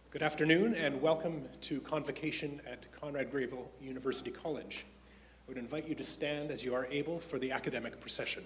Good afternoon and welcome to Convocation at Grebel University College. I would invite you to stand as you are able for the academic procession.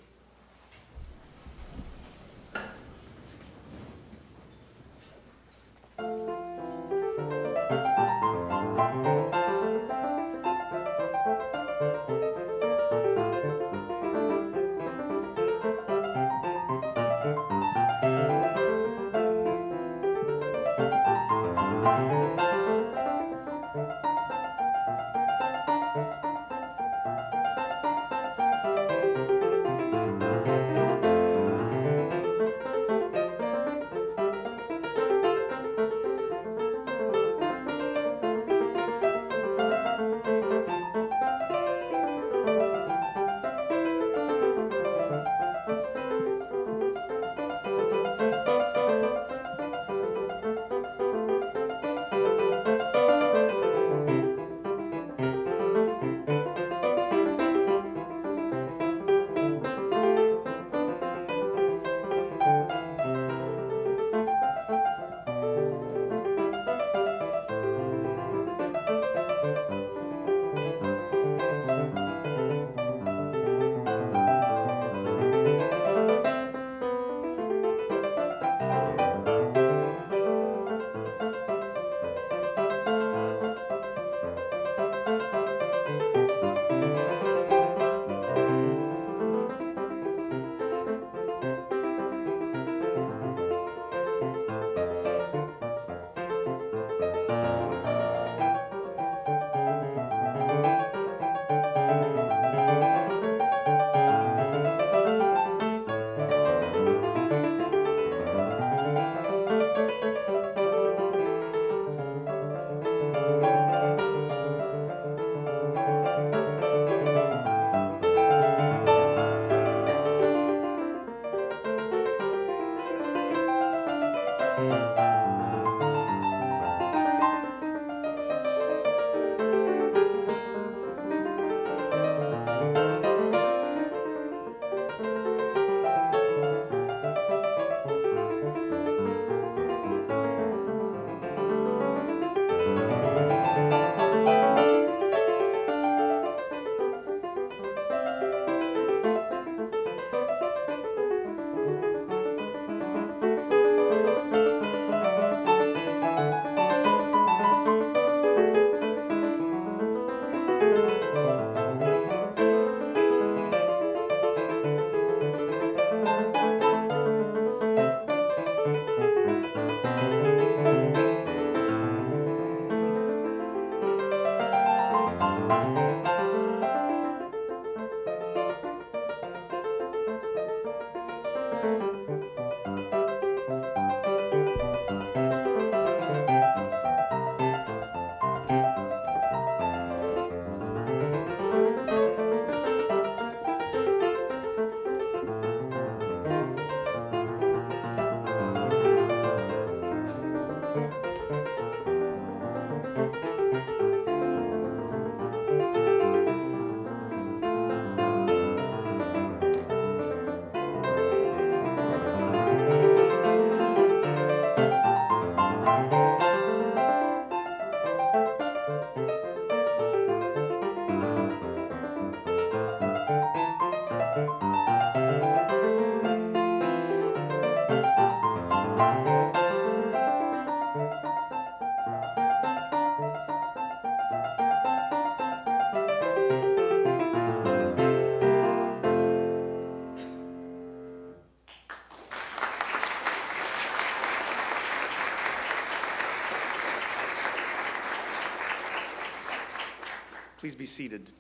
Please be seated.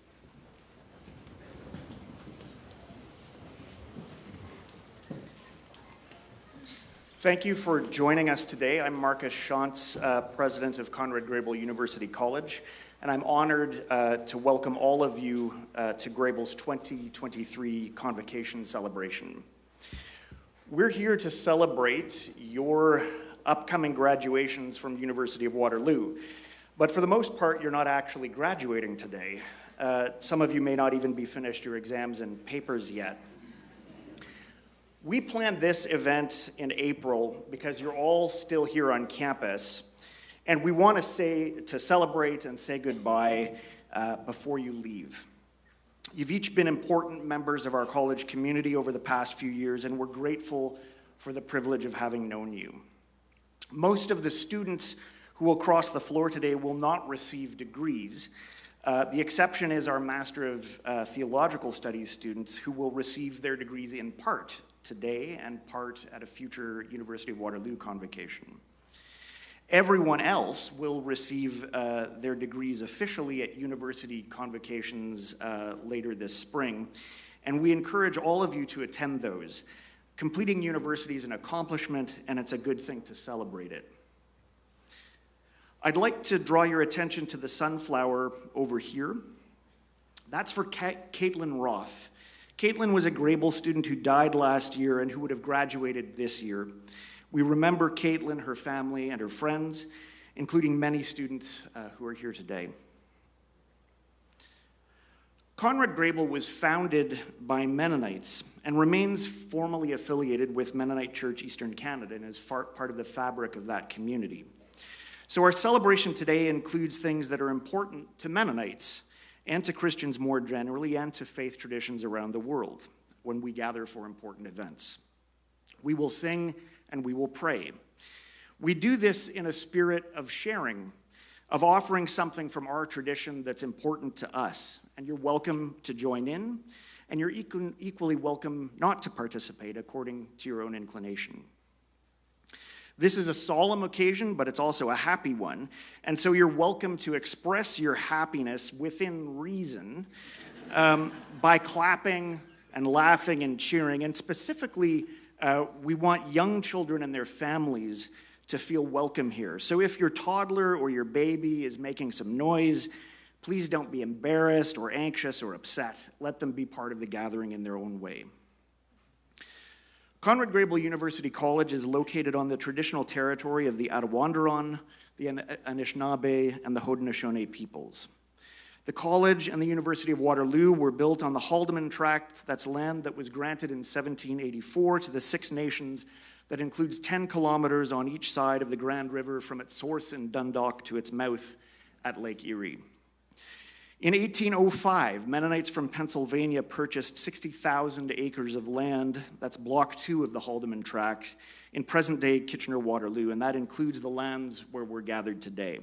Thank you for joining us today. I'm Marcus Schantz, President of Grebel University College, and I'm honored to welcome all of you to Grebel's 2023 Convocation celebration. We're here to celebrate your upcoming graduations from University of Waterloo. But for the most part, you're not actually graduating today. Some of you may not even be finished your exams and papers yet. We planned this event in April because you're all still here on campus, And we want to celebrate and say goodbye before you leave. You've each been important members of our college community over the past few years, and we're grateful for the privilege of having known you. Most of the students who will cross the floor today will not receive degrees. The exception is our Master of Theological Studies students, who will receive their degrees in part today and part at a future University of Waterloo convocation. Everyone else will receive their degrees officially at university convocations later this spring, and we encourage all of you to attend those. Completing university is an accomplishment, and it's a good thing to celebrate it. I'd like to draw your attention to the sunflower over here. That's for Caitlin Roth. Caitlin was a Grebel student who died last year and who would have graduated this year. We remember Caitlin, her family, and her friends, including many students who are here today. Conrad Grebel was founded by Mennonites and remains formally affiliated with Mennonite Church Eastern Canada and is part of the fabric of that community. So our celebration today includes things that are important to Mennonites and to Christians more generally and to faith traditions around the world when we gather for important events. We will sing and we will pray. We do this in a spirit of sharing, of offering something from our tradition that's important to us. And you're welcome to join in, and you're equally welcome not to participate according to your own inclination. This is a solemn occasion, but it's also a happy one, and so you're welcome to express your happiness within reason by clapping and laughing and cheering, and specifically, we want young children and their families to feel welcome here. So if your toddler or your baby is making some noise, please don't be embarrassed or anxious or upset. Let them be part of the gathering in their own way. Conrad Grebel University College is located on the traditional territory of the Attawandaron, the Anishinaabe, and the Haudenosaunee peoples. The college and the University of Waterloo were built on the Haldeman Tract. That's land that was granted in 1784 to the Six Nations that includes 10 kilometers on each side of the Grand River from its source in Dundalk to its mouth at Lake Erie. In 1805, Mennonites from Pennsylvania purchased 60,000 acres of land, that's Block 2 of the Haldeman Tract, in present-day Kitchener-Waterloo, and that includes the lands where we're gathered today.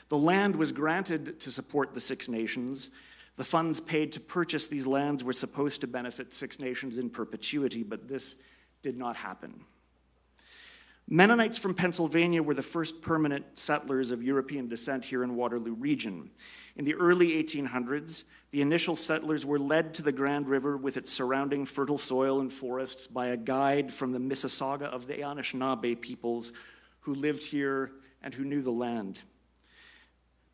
The land was granted to support the Six Nations. The funds paid to purchase these lands were supposed to benefit Six Nations in perpetuity, but this did not happen. Mennonites from Pennsylvania were the first permanent settlers of European descent here in Waterloo region. In the early 1800s, the initial settlers were led to the Grand River with its surrounding fertile soil and forests by a guide from the Mississauga of the Anishinaabe peoples who lived here and who knew the land.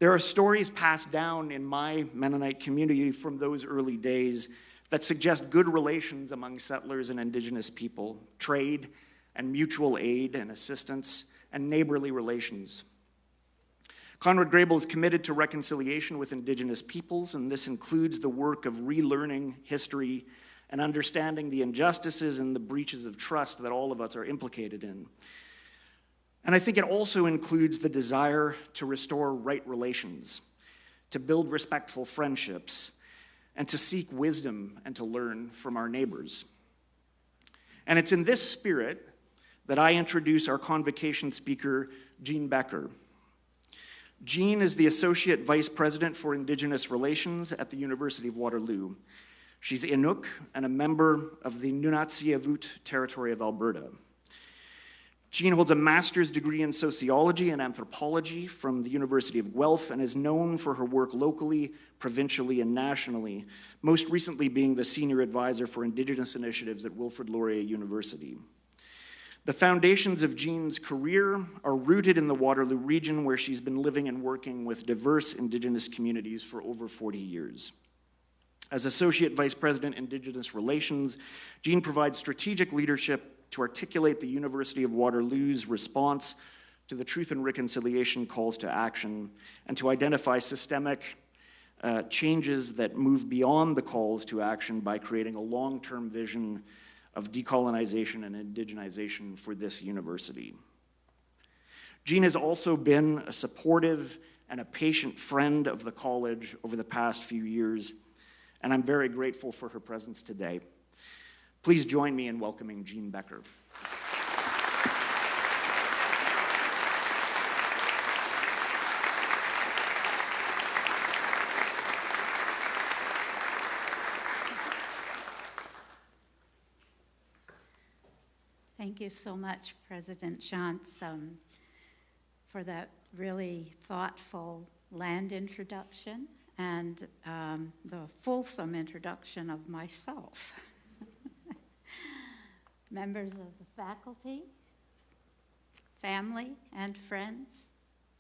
There are stories passed down in my Mennonite community from those early days that suggest good relations among settlers and Indigenous people, trade and mutual aid and assistance, and neighborly relations. Conrad Grebel is committed to reconciliation with Indigenous peoples, and this includes the work of relearning history and understanding the injustices and the breaches of trust that all of us are implicated in. And I think it also includes the desire to restore right relations, to build respectful friendships, and to seek wisdom and to learn from our neighbors. And it's in this spirit that I introduce our convocation speaker, Jean Becker. Jean is the Associate Vice President for Indigenous Relations at the University of Waterloo. She's Inuk and a member of the Nunatsiavut territory of Alberta. Jean holds a master's degree in sociology and anthropology from the University of Guelph and is known for her work locally, provincially, and nationally, most recently being the senior advisor for Indigenous initiatives at Wilfrid Laurier University. The foundations of Jean's career are rooted in the Waterloo region, where she's been living and working with diverse Indigenous communities for over 40 years. As Associate Vice President, Indigenous Relations, Jean provides strategic leadership to articulate the University of Waterloo's response to the Truth and Reconciliation calls to action, and to identify systemic changes that move beyond the calls to action by creating a long-term vision of decolonization and indigenization for this university. Jean has also been a supportive and a patient friend of the college over the past few years, and I'm very grateful for her presence today. Please join me in welcoming Jean Becker. Thank you so much, President Shantz, for that really thoughtful land introduction and the fulsome introduction of myself. Members of the faculty, family and friends,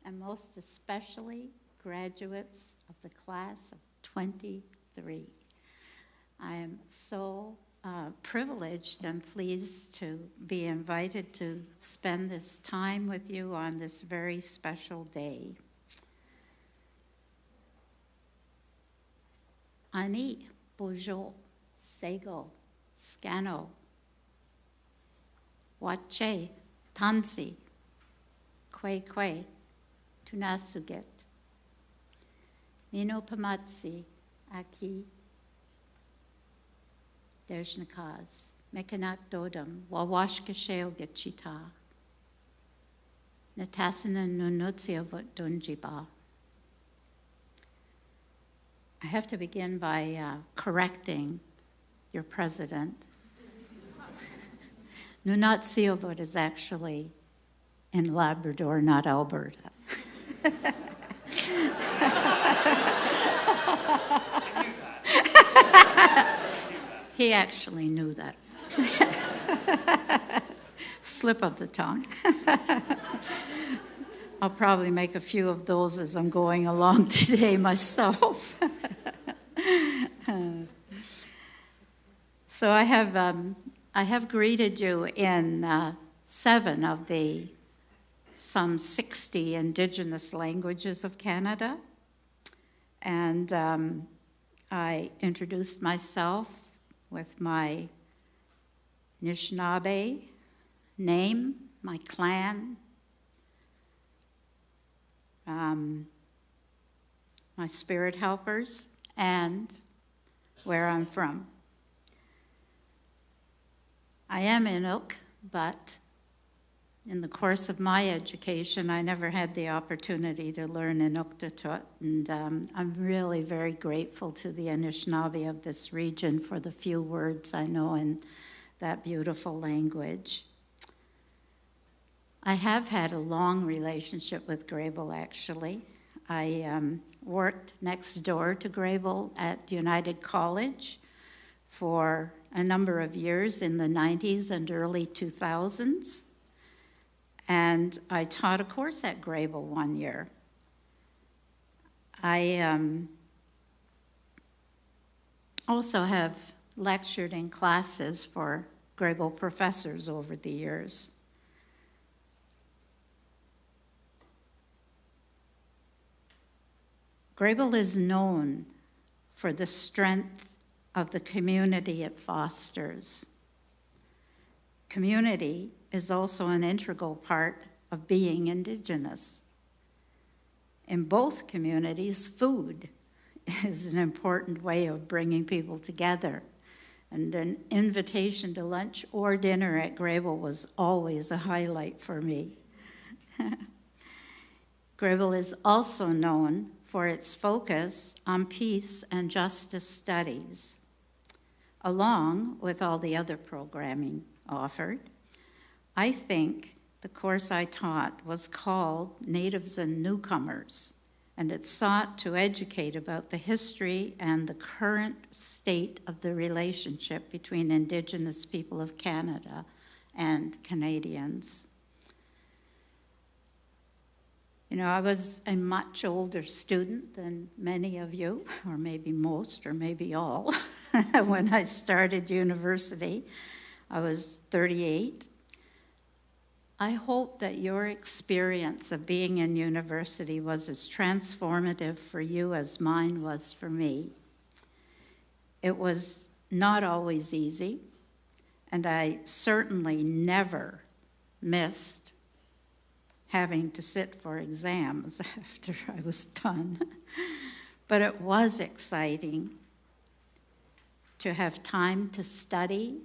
and most especially graduates of the class of 23. I am so privileged and pleased to be invited to spend this time with you on this very special day. Ani, Bojo, Sego, Scano, Wache, Tansi, Kwe, Tunasuget, Mino Pamatsi, Aki, Dejnikaz, Mekanak Dodam, Wawashkasheo Gechita, Natasana Nunutsiavut Dunjiba. I have to begin by correcting your president. Nunatsiavut is actually in Labrador, not Alberta. He actually knew that. Slip of the tongue. I'll probably make a few of those as I'm going along today myself. So I have greeted you in 7 of the some 60 Indigenous languages of Canada, and I introduced myself with my Anishinaabe name, my clan, my spirit helpers, and where I'm from. I am Inuk, but in the course of my education, I never had the opportunity to learn Inuktitut, and I'm really very grateful to the Anishinaabe of this region for the few words I know in that beautiful language. I have had a long relationship with Grebel, actually. I worked next door to Grebel at United College for a number of years in the 90s and early 2000s. And I taught a course at Grebel one year. I also have lectured in classes for Grebel professors over the years. Grebel is known for the strength of the community it fosters. Community is also an integral part of being Indigenous. In both communities, food is an important way of bringing people together. And an invitation to lunch or dinner at Grebel was always a highlight for me. Grebel is also known for its focus on peace and justice studies, along with all the other programming offered. I think the course I taught was called Natives and Newcomers, and it sought to educate about the history and the current state of the relationship between Indigenous people of Canada and Canadians. You know, I was a much older student than many of you, or maybe most, or maybe all, when I started university. I was 38. I hope that your experience of being in university was as transformative for you as mine was for me. It was not always easy, and I certainly never missed having to sit for exams after I was done. But it was exciting to have time to study,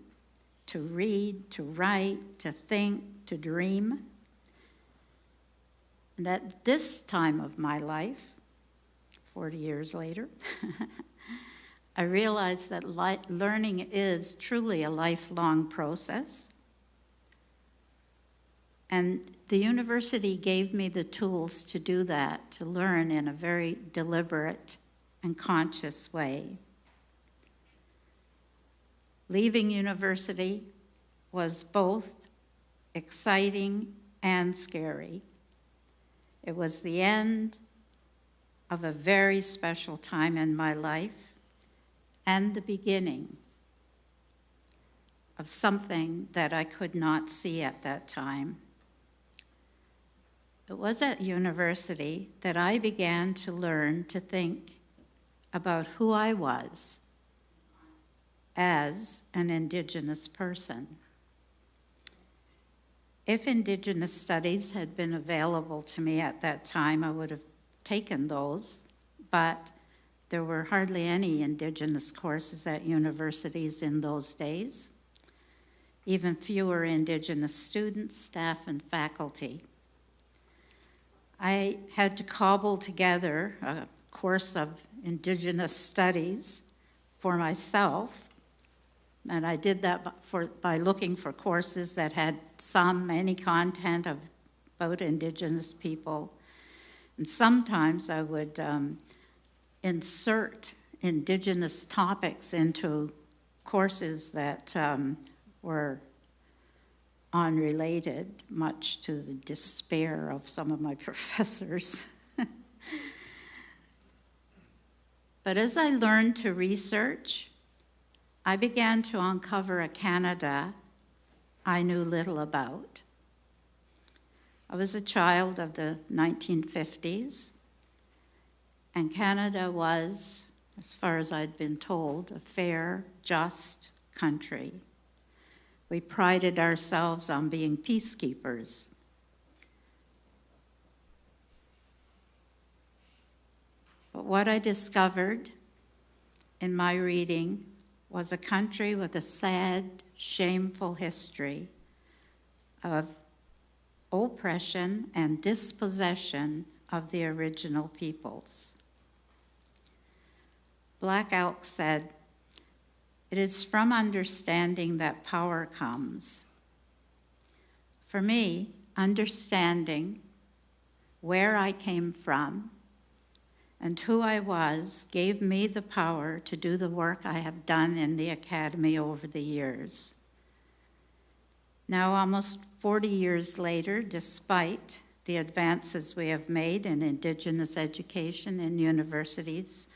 to read, to write, to think, to dream. And at this time of my life, 40 years later, I realized that learning is truly a lifelong process. And the university gave me the tools to do that, to learn in a very deliberate and conscious way. Leaving university was both exciting and scary. It was the end of a very special time in my life and the beginning of something that I could not see at that time. It was at university that I began to learn to think about who I was as an Indigenous person. If Indigenous studies had been available to me at that time, I would have taken those, but there were hardly any Indigenous courses at universities in those days, even fewer Indigenous students, staff, and faculty. I had to cobble together a course of Indigenous studies for myself, and I did that by looking for courses that had any content about Indigenous people. And sometimes I would insert Indigenous topics into courses that were unrelated, much to the despair of some of my professors. But as I learned to research, I began to uncover a Canada I knew little about. I was a child of the 1950s, and Canada was, as far as I'd been told, a fair, just country. We prided ourselves on being peacekeepers. But what I discovered in my reading was a country with a sad, shameful history of oppression and dispossession of the original peoples. Black Elk said, "It is from understanding that power comes." For me, understanding where I came from and who I was gave me the power to do the work I have done in the academy over the years. Now, almost 40 years later, despite the advances we have made in Indigenous education in universities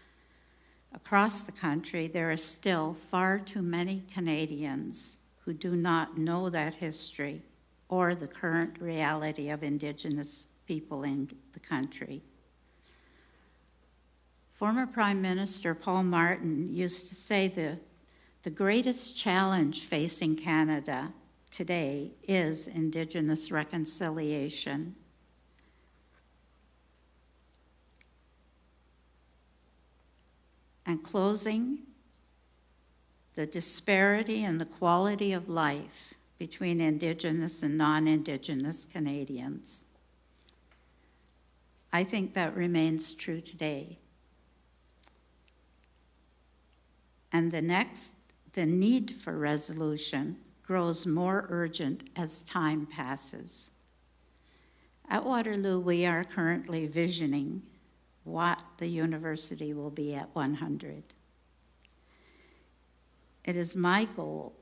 across the country, there are still far too many Canadians who do not know that history or the current reality of Indigenous people in the country. Former Prime Minister Paul Martin used to say the greatest challenge facing Canada today is Indigenous reconciliation. And closing the disparity in the quality of life between Indigenous and non-Indigenous Canadians. I think that remains true today. And the need for resolution grows more urgent as time passes. At Waterloo, we are currently visioning what the university will be at 100. It is my goal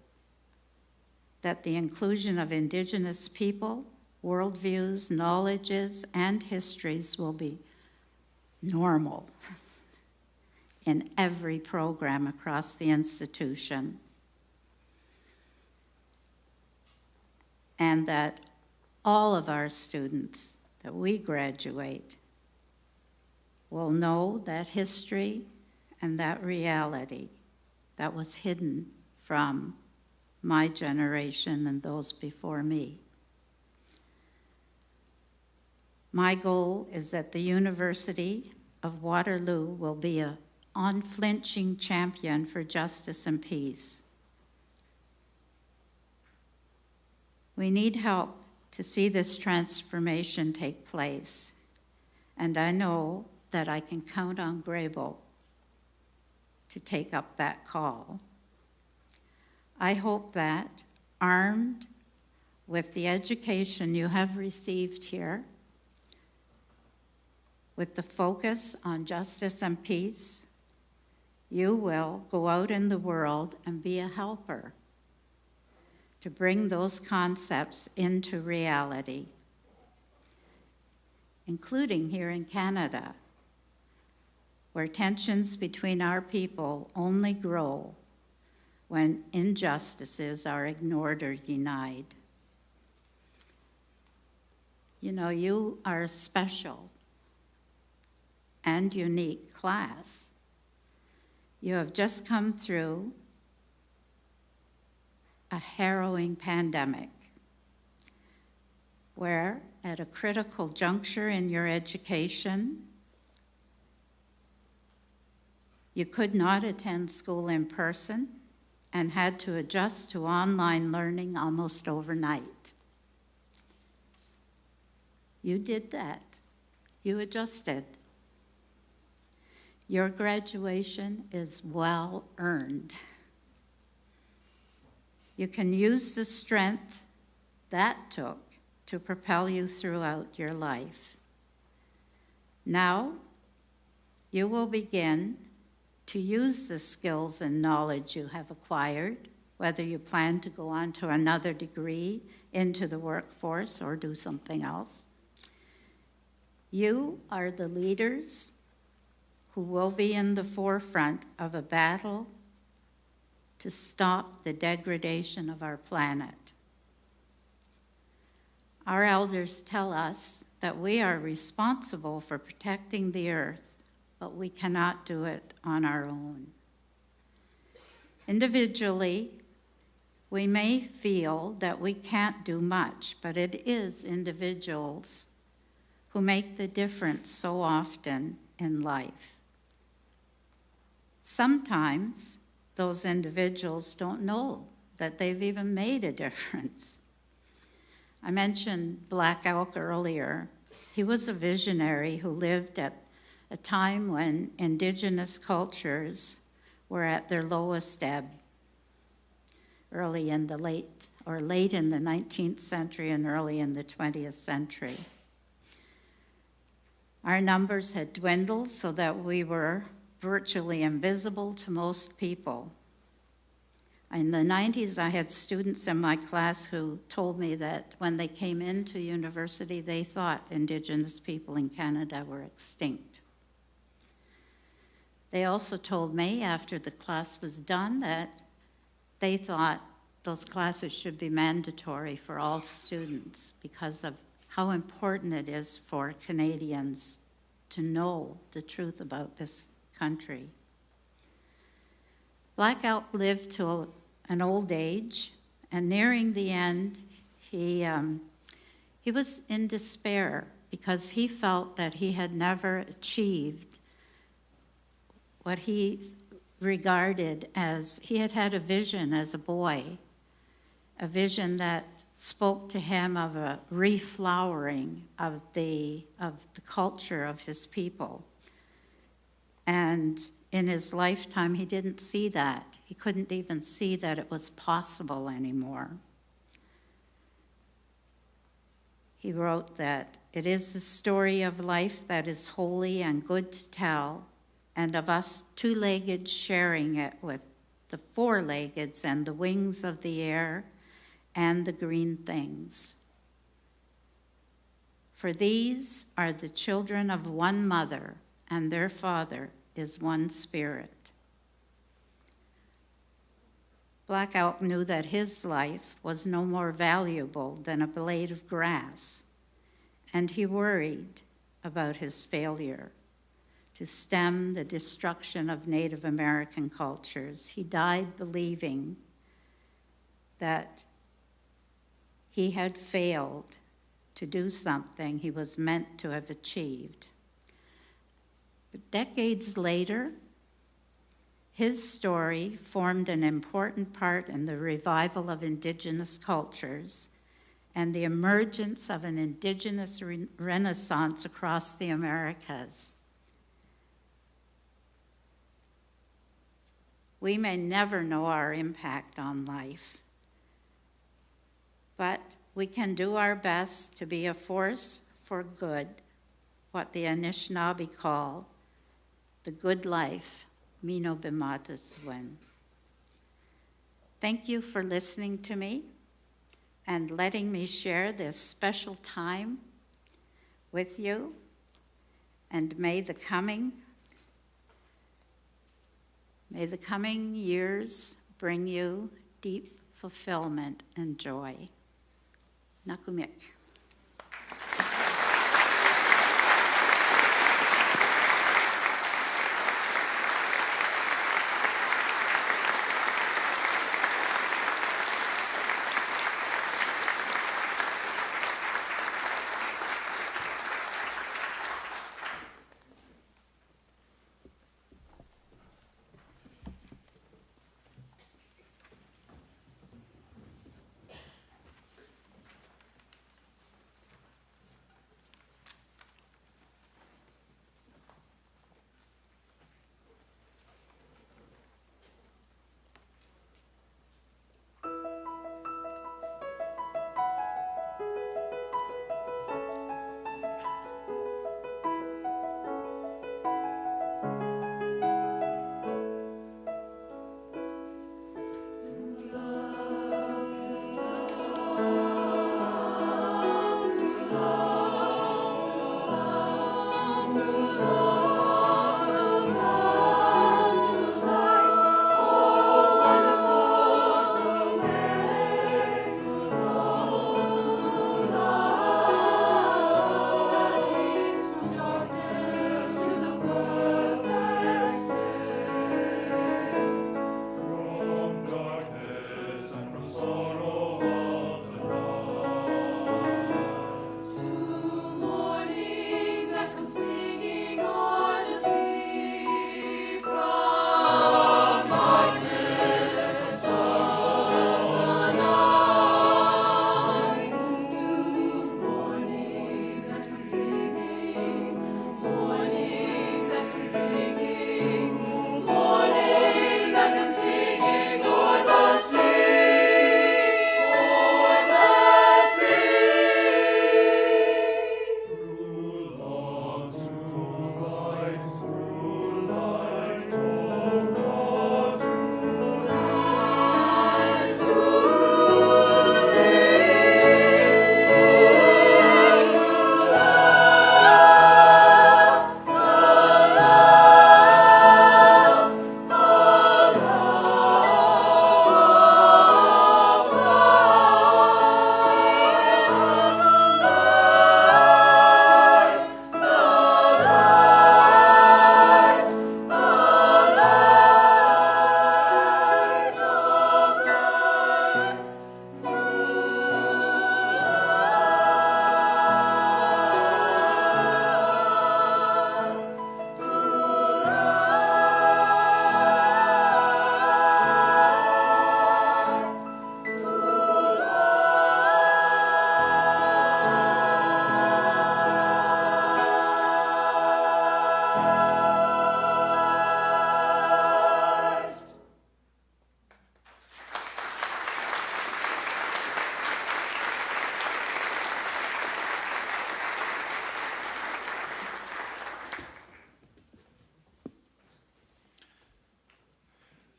that the inclusion of Indigenous people, worldviews, knowledges, and histories will be normal in every program across the institution, and that all of our students that we graduate will know that history and that reality that was hidden from my generation and those before me. My goal is that the University of Waterloo will be an unflinching champion for justice and peace. We need help to see this transformation take place, and I know that I can count on Grebel to take up that call. I hope that, armed with the education you have received here, with the focus on justice and peace, you will go out in the world and be a helper to bring those concepts into reality, including here in Canada, where tensions between our people only grow when injustices are ignored or denied. You know, you are a special and unique class. You have just come through a harrowing pandemic where, at a critical juncture in your education, you could not attend school in person and had to adjust to online learning almost overnight. You did that. You adjusted. Your graduation is well earned. You can use the strength that took to propel you throughout your life. Now, you will begin to use the skills and knowledge you have acquired, whether you plan to go on to another degree into the workforce or do something else. You are the leaders who will be in the forefront of a battle to stop the degradation of our planet. Our elders tell us that we are responsible for protecting the earth, but we cannot do it on our own. Individually, we may feel that we can't do much, but it is individuals who make the difference so often in life. Sometimes those individuals don't know that they've even made a difference. I mentioned Black Elk earlier. He was a visionary who lived at a time when Indigenous cultures were at their lowest ebb, late in the 19th century and early in the 20th century. Our numbers had dwindled so that we were virtually invisible to most people. In the 90s, I had students in my class who told me that when they came into university, they thought Indigenous people in Canada were extinct. They also told me after the class was done that they thought those classes should be mandatory for all students because of how important it is for Canadians to know the truth about this country. Black Elk lived to an old age, and nearing the end, he was in despair because he felt that he had never achieved what he regarded as, he had a vision as a boy, a vision that spoke to him of a reflowering of the culture of his people. And in his lifetime, he didn't see that. He couldn't even see that it was possible anymore. He wrote that it is the story of life that is holy and good to tell, and of us two-legged sharing it with the four-leggeds and the wings of the air and the green things. For these are the children of one mother, and their father is one spirit. Black Elk knew that his life was no more valuable than a blade of grass, and he worried about his failure to stem the destruction of Native American cultures. He died believing that he had failed to do something he was meant to have achieved. But decades later, his story formed an important part in the revival of Indigenous cultures and the emergence of an Indigenous renaissance across the Americas. We may never know our impact on life, but we can do our best to be a force for good, what the Anishinaabe call the good life, Mino Bimataswin. Thank you for listening to me and letting me share this special time with you, and may the coming years bring you deep fulfillment and joy. Nakumik.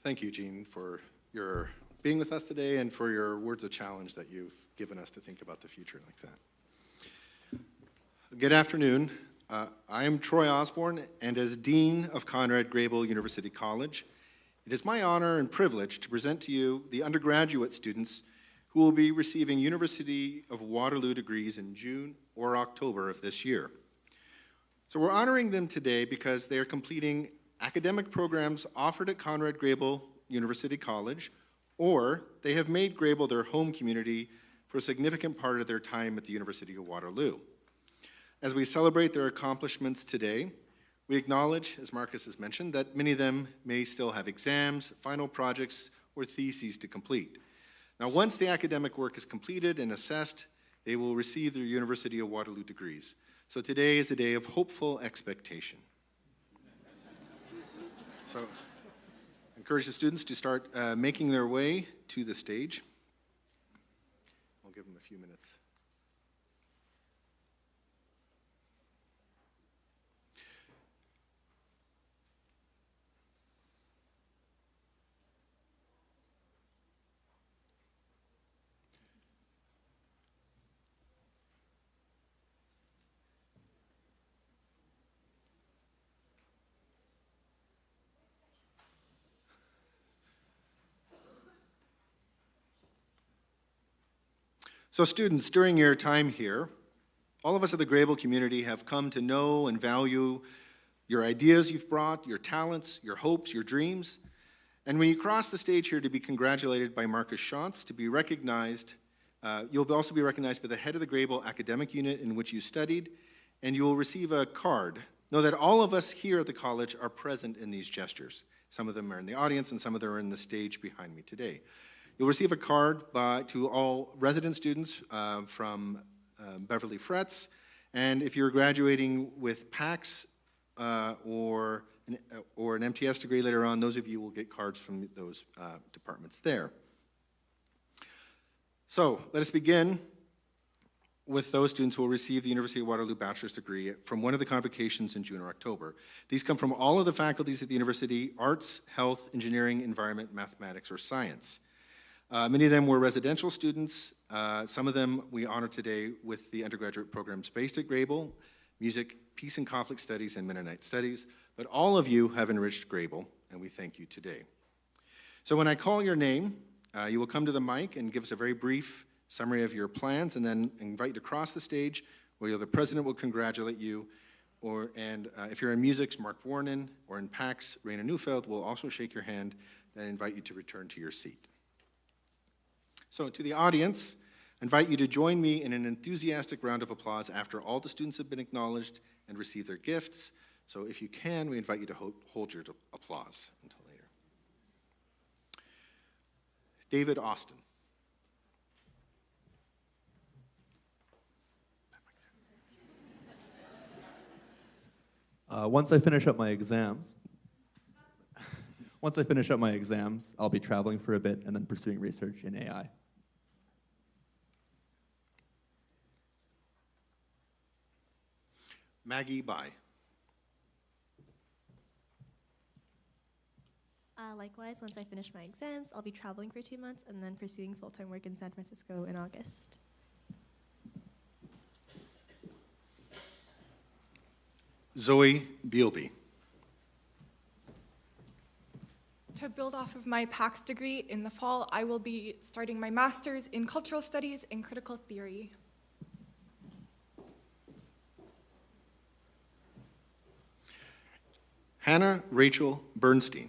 Thank you, Jean, for your being with us today and for your words of challenge that you've given us to think about the future like that. Good afternoon. I am Troy Osborne, and as Dean of Conrad Grebel University College, it is my honor and privilege to present to you the undergraduate students who will be receiving University of Waterloo degrees in June or October of this year. So we're honoring them today because they are completing academic programs offered at Conrad Grebel University College, or they have made Grebel their home community for a significant part of their time at the University of Waterloo. As we celebrate their accomplishments today, we acknowledge, as Marcus has mentioned, that many of them may still have exams, final projects, or theses to complete. Now, once the academic work is completed and assessed, they will receive their University of Waterloo degrees. So today is a day of hopeful expectation. So I encourage the students to start making their way to the stage. I'll give them a few minutes. So students, during your time here, all of us at the Grebel community have come to know and value your ideas you've brought, your talents, your hopes, your dreams. And when you cross the stage here to be congratulated by Marcus Schantz, to be recognized, you'll also be recognized by the head of the Grebel academic unit in which you studied, and you will receive a card. Know that all of us here at the college are present in these gestures. Some of them are in the audience, and some of them are in the stage behind me today. You'll receive a card to all resident students from Beverly Frets, and if you're graduating with PACS or an MTS degree later on, those of you will get cards from those departments there. So let us begin with those students who will receive the University of Waterloo bachelor's degree from one of the convocations in June or October. These come from all of the faculties at the university: arts, health, engineering, environment, mathematics, or science. Many of them were residential students. Some of them we honor today with the undergraduate programs based at Grebel: music, peace and conflict studies, and Mennonite studies. But all of you have enriched Grebel, and we thank you today. So when I call your name, you will come to the mic and give us a very brief summary of your plans, and then invite you to cross the stage where the president will congratulate you. If you're in music, Mark Vornan, or in PACS, Raina Neufeld will also shake your hand and invite you to return to your seat. So to the audience, I invite you to join me in an enthusiastic round of applause after all the students have been acknowledged and received their gifts. So if you can, we invite you to hold your applause until later. David Austin. Once I finish up my exams, I'll be traveling for a bit and then pursuing research in AI. Maggie Bai. Likewise, once I finish my exams, I'll be traveling for 2 months and then pursuing full-time work in San Francisco in August. Zoe Bielby. To build off of my PACS degree in the fall, I will be starting my master's in cultural studies and critical theory. Hannah Rachel Bernstein.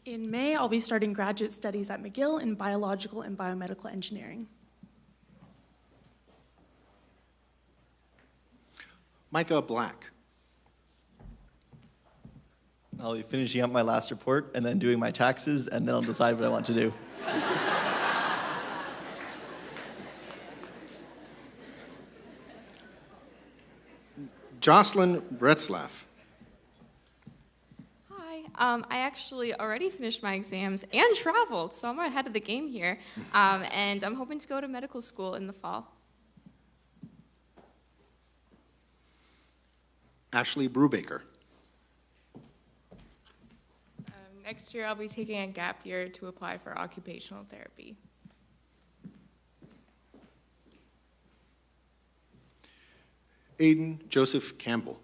In May, I'll be starting graduate studies at McGill in biological and biomedical engineering. Micah Black. I'll be finishing up my last report and then doing my taxes, and then I'll decide what I want to do. Jocelyn Bretzlaff. Hi, I actually already finished my exams and traveled, so I'm ahead of the game here. And I'm hoping to go to medical school in the fall. Ashley Brubaker. Next year, I'll be taking a gap year to apply for occupational therapy. Aiden Joseph Campbell.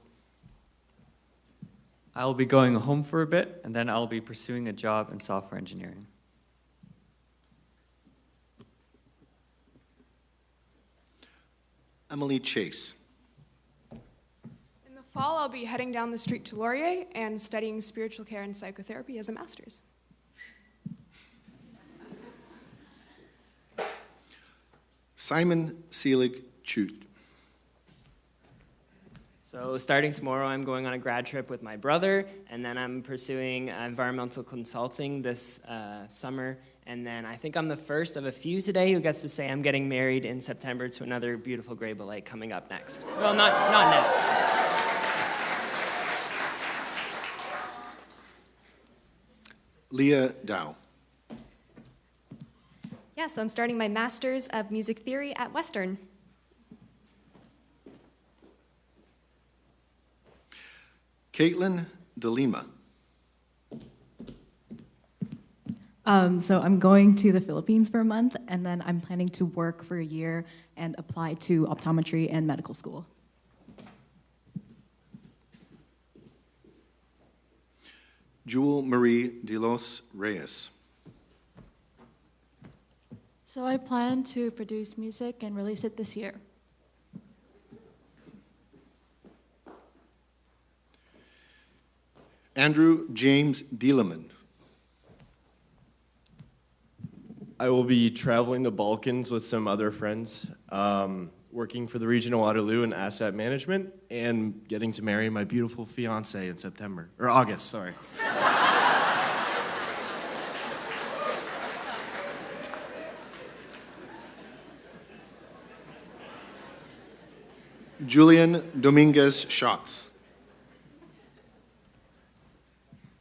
I'll be going home for a bit, and then I'll be pursuing a job in software engineering. Emily Chase. In the fall, I'll be heading down the street to Laurier and studying spiritual care and psychotherapy as a master's. Simon Seelig Chute. So starting tomorrow, I'm going on a grad trip with my brother, and then I'm pursuing environmental consulting this summer. And then I think I'm the first of a few today who gets to say I'm getting married in September to another beautiful Grebel lake coming up next. Well, not next. Leah Dow. Yeah, so I'm starting my Master's of Music Theory at Western. Caitlin DeLima. So I'm going to the Philippines for a month, and then I'm planning to work for a year and apply to optometry and medical school. Jewel Marie de los Reyes. So I plan to produce music and release it this year. Andrew James Dieleman. I will be traveling the Balkans with some other friends, working for the Region of Waterloo in asset management, and getting to marry my beautiful fiance in September, or August, sorry. Julian Dominguez Schatz.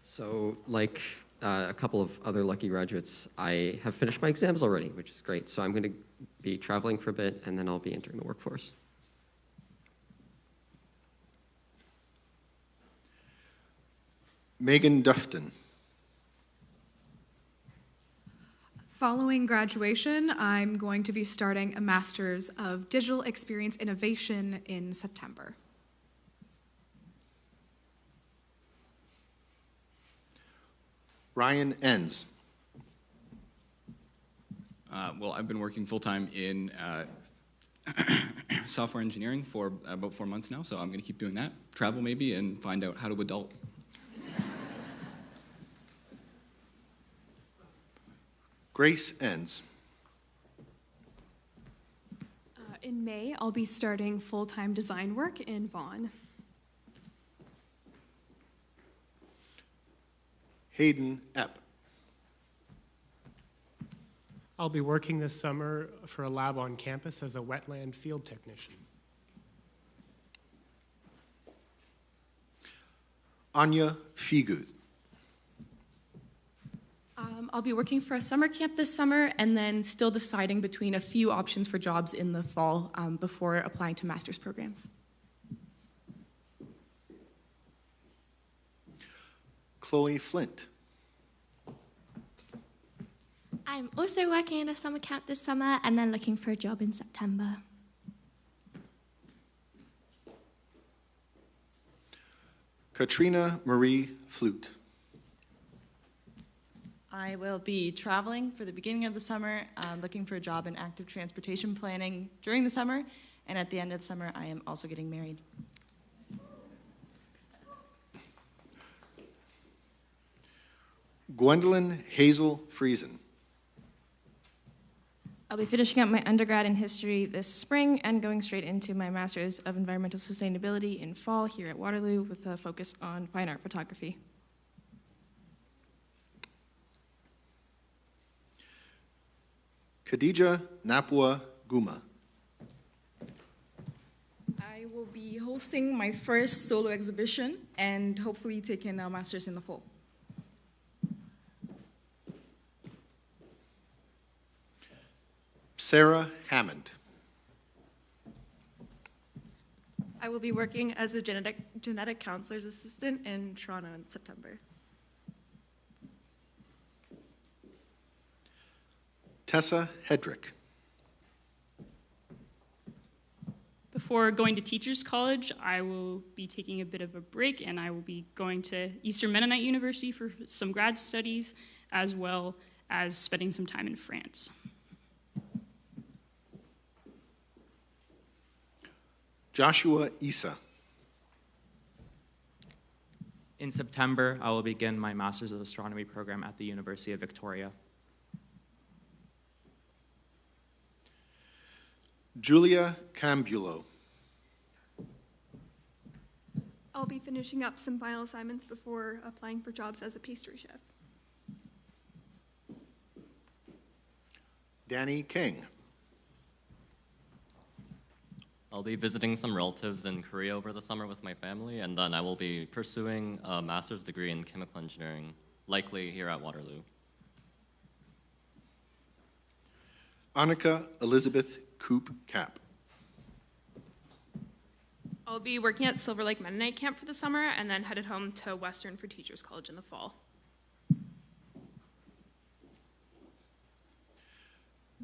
So, like a couple of other lucky graduates, I have finished my exams already, which is great. So I'm going to be traveling for a bit, and then I'll be entering the workforce. Megan Dufton. Following graduation, I'm going to be starting a Master's of Digital Experience Innovation in September. Ryan Enns. Well, I've been working full-time in software engineering for about 4 months now, so I'm going to keep doing that, travel maybe, and find out how to adult. Grace Enns. In May, I'll be starting full-time design work in Vaughan. Hayden Epp. I'll be working this summer for a lab on campus as a wetland field technician. Anya Figu. I'll be working for a summer camp this summer and then still deciding between a few options for jobs in the fall before applying to master's programs. Chloe Flint. I'm also working in a summer camp this summer and then looking for a job in September. Katrina Marie Flute. I will be traveling for the beginning of the summer, looking for a job in active transportation planning during the summer, and at the end of the summer, I am also getting married. Gwendolyn Hazel Friesen. I'll be finishing up my undergrad in history this spring and going straight into my Master's of Environmental Sustainability in fall here at Waterloo with a focus on fine art photography. Khadija Napua Guma. I will be hosting my first solo exhibition and hopefully taking a master's in the fall. Sarah Hammond. I will be working as a genetic counselor's assistant in Toronto in September. Tessa Hedrick. Before going to Teachers College, I will be taking a bit of a break and I will be going to Eastern Mennonite University for some grad studies as well as spending some time in France. Joshua Issa. In September, I will begin my Master's of Astronomy program at the University of Victoria. Julia Cambulo. I'll be finishing up some final assignments before applying for jobs as a pastry chef. Danny King. I'll be visiting some relatives in Korea over the summer with my family, and then I will be pursuing a master's degree in chemical engineering, likely here at Waterloo. Annika Elizabeth Coop Cap. I'll be working at Silver Lake Mennonite Camp for the summer and then headed home to Western for Teachers College in the fall.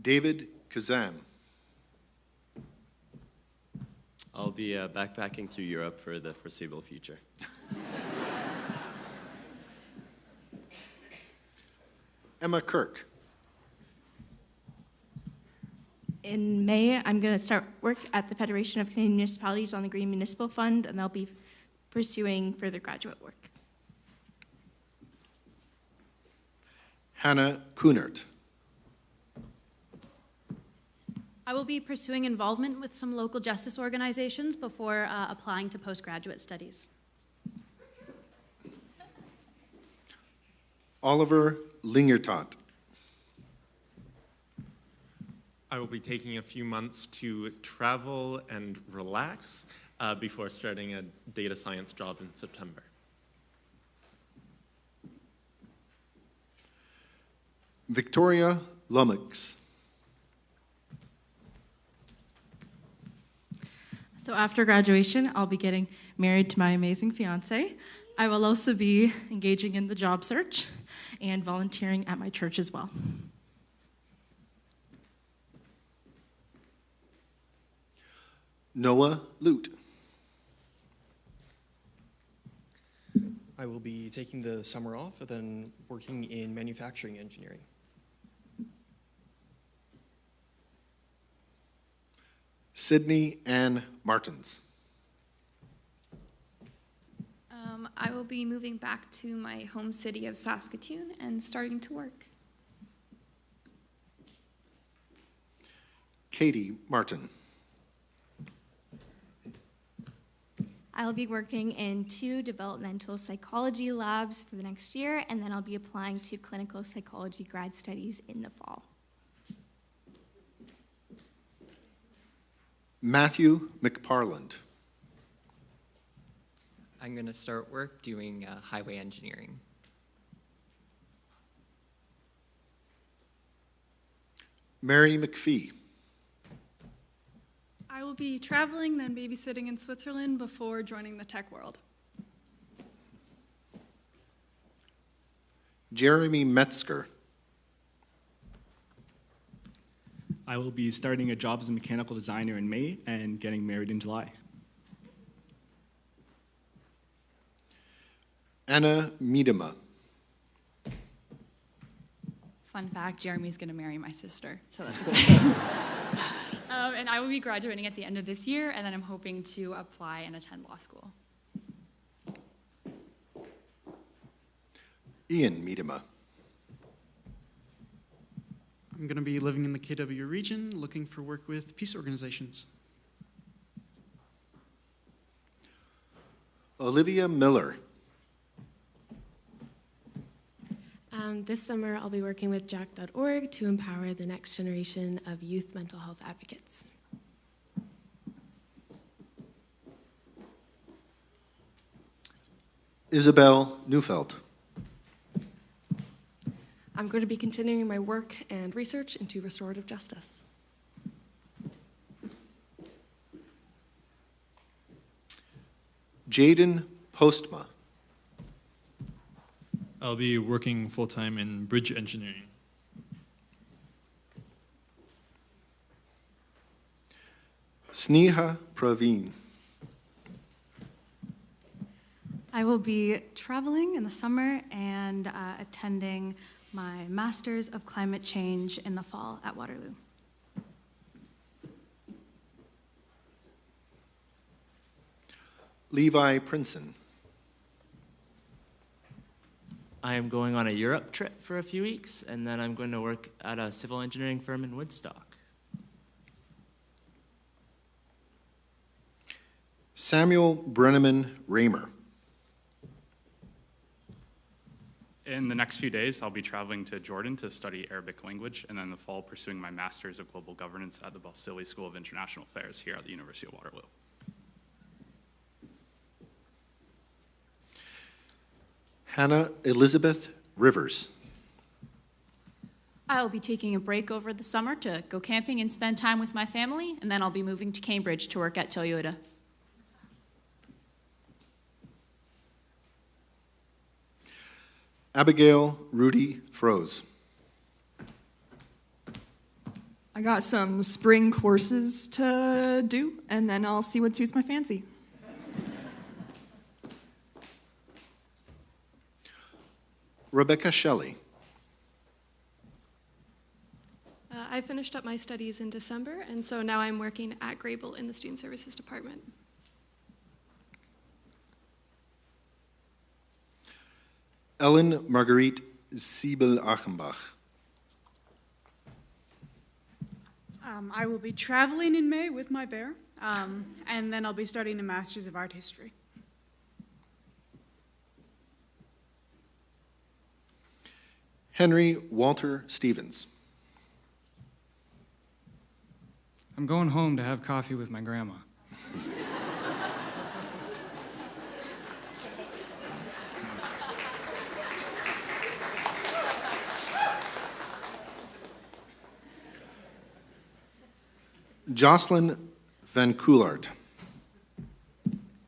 David Kazan. I'll be backpacking through Europe for the foreseeable future. Emma Kirk. In May, I'm going to start work at the Federation of Canadian Municipalities on the Green Municipal Fund, and I'll be pursuing further graduate work. Hannah Kunert. I will be pursuing involvement with some local justice organizations before applying to postgraduate studies. Oliver Lingertot. I will be taking a few months to travel and relax before starting a data science job in September. Victoria Lumix. So after graduation, I'll be getting married to my amazing fiance. I will also be engaging in the job search and volunteering at my church as well. Noah Lute. I will be taking the summer off and then working in manufacturing engineering. Sydney Ann Martins. I will be moving back to my home city of Saskatoon and starting to work. Katie Martin. I'll be working in 2 developmental psychology labs for the next year, and then I'll be applying to clinical psychology grad studies in the fall. Matthew McParland. I'm going to start work doing highway engineering. Mary McPhee. I will be traveling, then babysitting in Switzerland before joining the tech world. Jeremy Metzger. I will be starting a job as a mechanical designer in May and getting married in July. Anna Miedema. Fun fact, Jeremy's going to marry my sister, so that's exciting. And I will be graduating at the end of this year, and then I'm hoping to apply and attend law school. Ian Miedema. I'm going to be living in the KW region, looking for work with peace organizations. Olivia Miller. This summer, I'll be working with jack.org to empower the next generation of youth mental health advocates. Isabel Neufeld. I'm going to be continuing my work and research into restorative justice. Jaden Postma. I'll be working full-time in bridge engineering. Sneha Praveen. I will be traveling in the summer and attending my Master's of Climate Change in the fall at Waterloo. Levi Princeton. I am going on a Europe trip for a few weeks, and then I'm going to work at a civil engineering firm in Woodstock. Samuel Brenneman Raymer. In the next few days, I'll be traveling to Jordan to study Arabic language, and then in the fall pursuing my Master's of Global Governance at the Balsillie School of International Affairs here at the University of Waterloo. Hannah Elizabeth Rivers. I'll be taking a break over the summer to go camping and spend time with my family, and then I'll be moving to Cambridge to work at Toyota. Abigail Rudy Froze. I got some spring courses to do, and then I'll see what suits my fancy. Rebecca Shelley. I finished up my studies in December, and so now I'm working at Grebel in the Student Services Department. Ellen Marguerite Siebel-Achenbach. I will be traveling in May with my bear, and then I'll be studying a Master's of Art History. Henry Walter Stevens. I'm going home to have coffee with my grandma. Jocelyn Van Coulaert.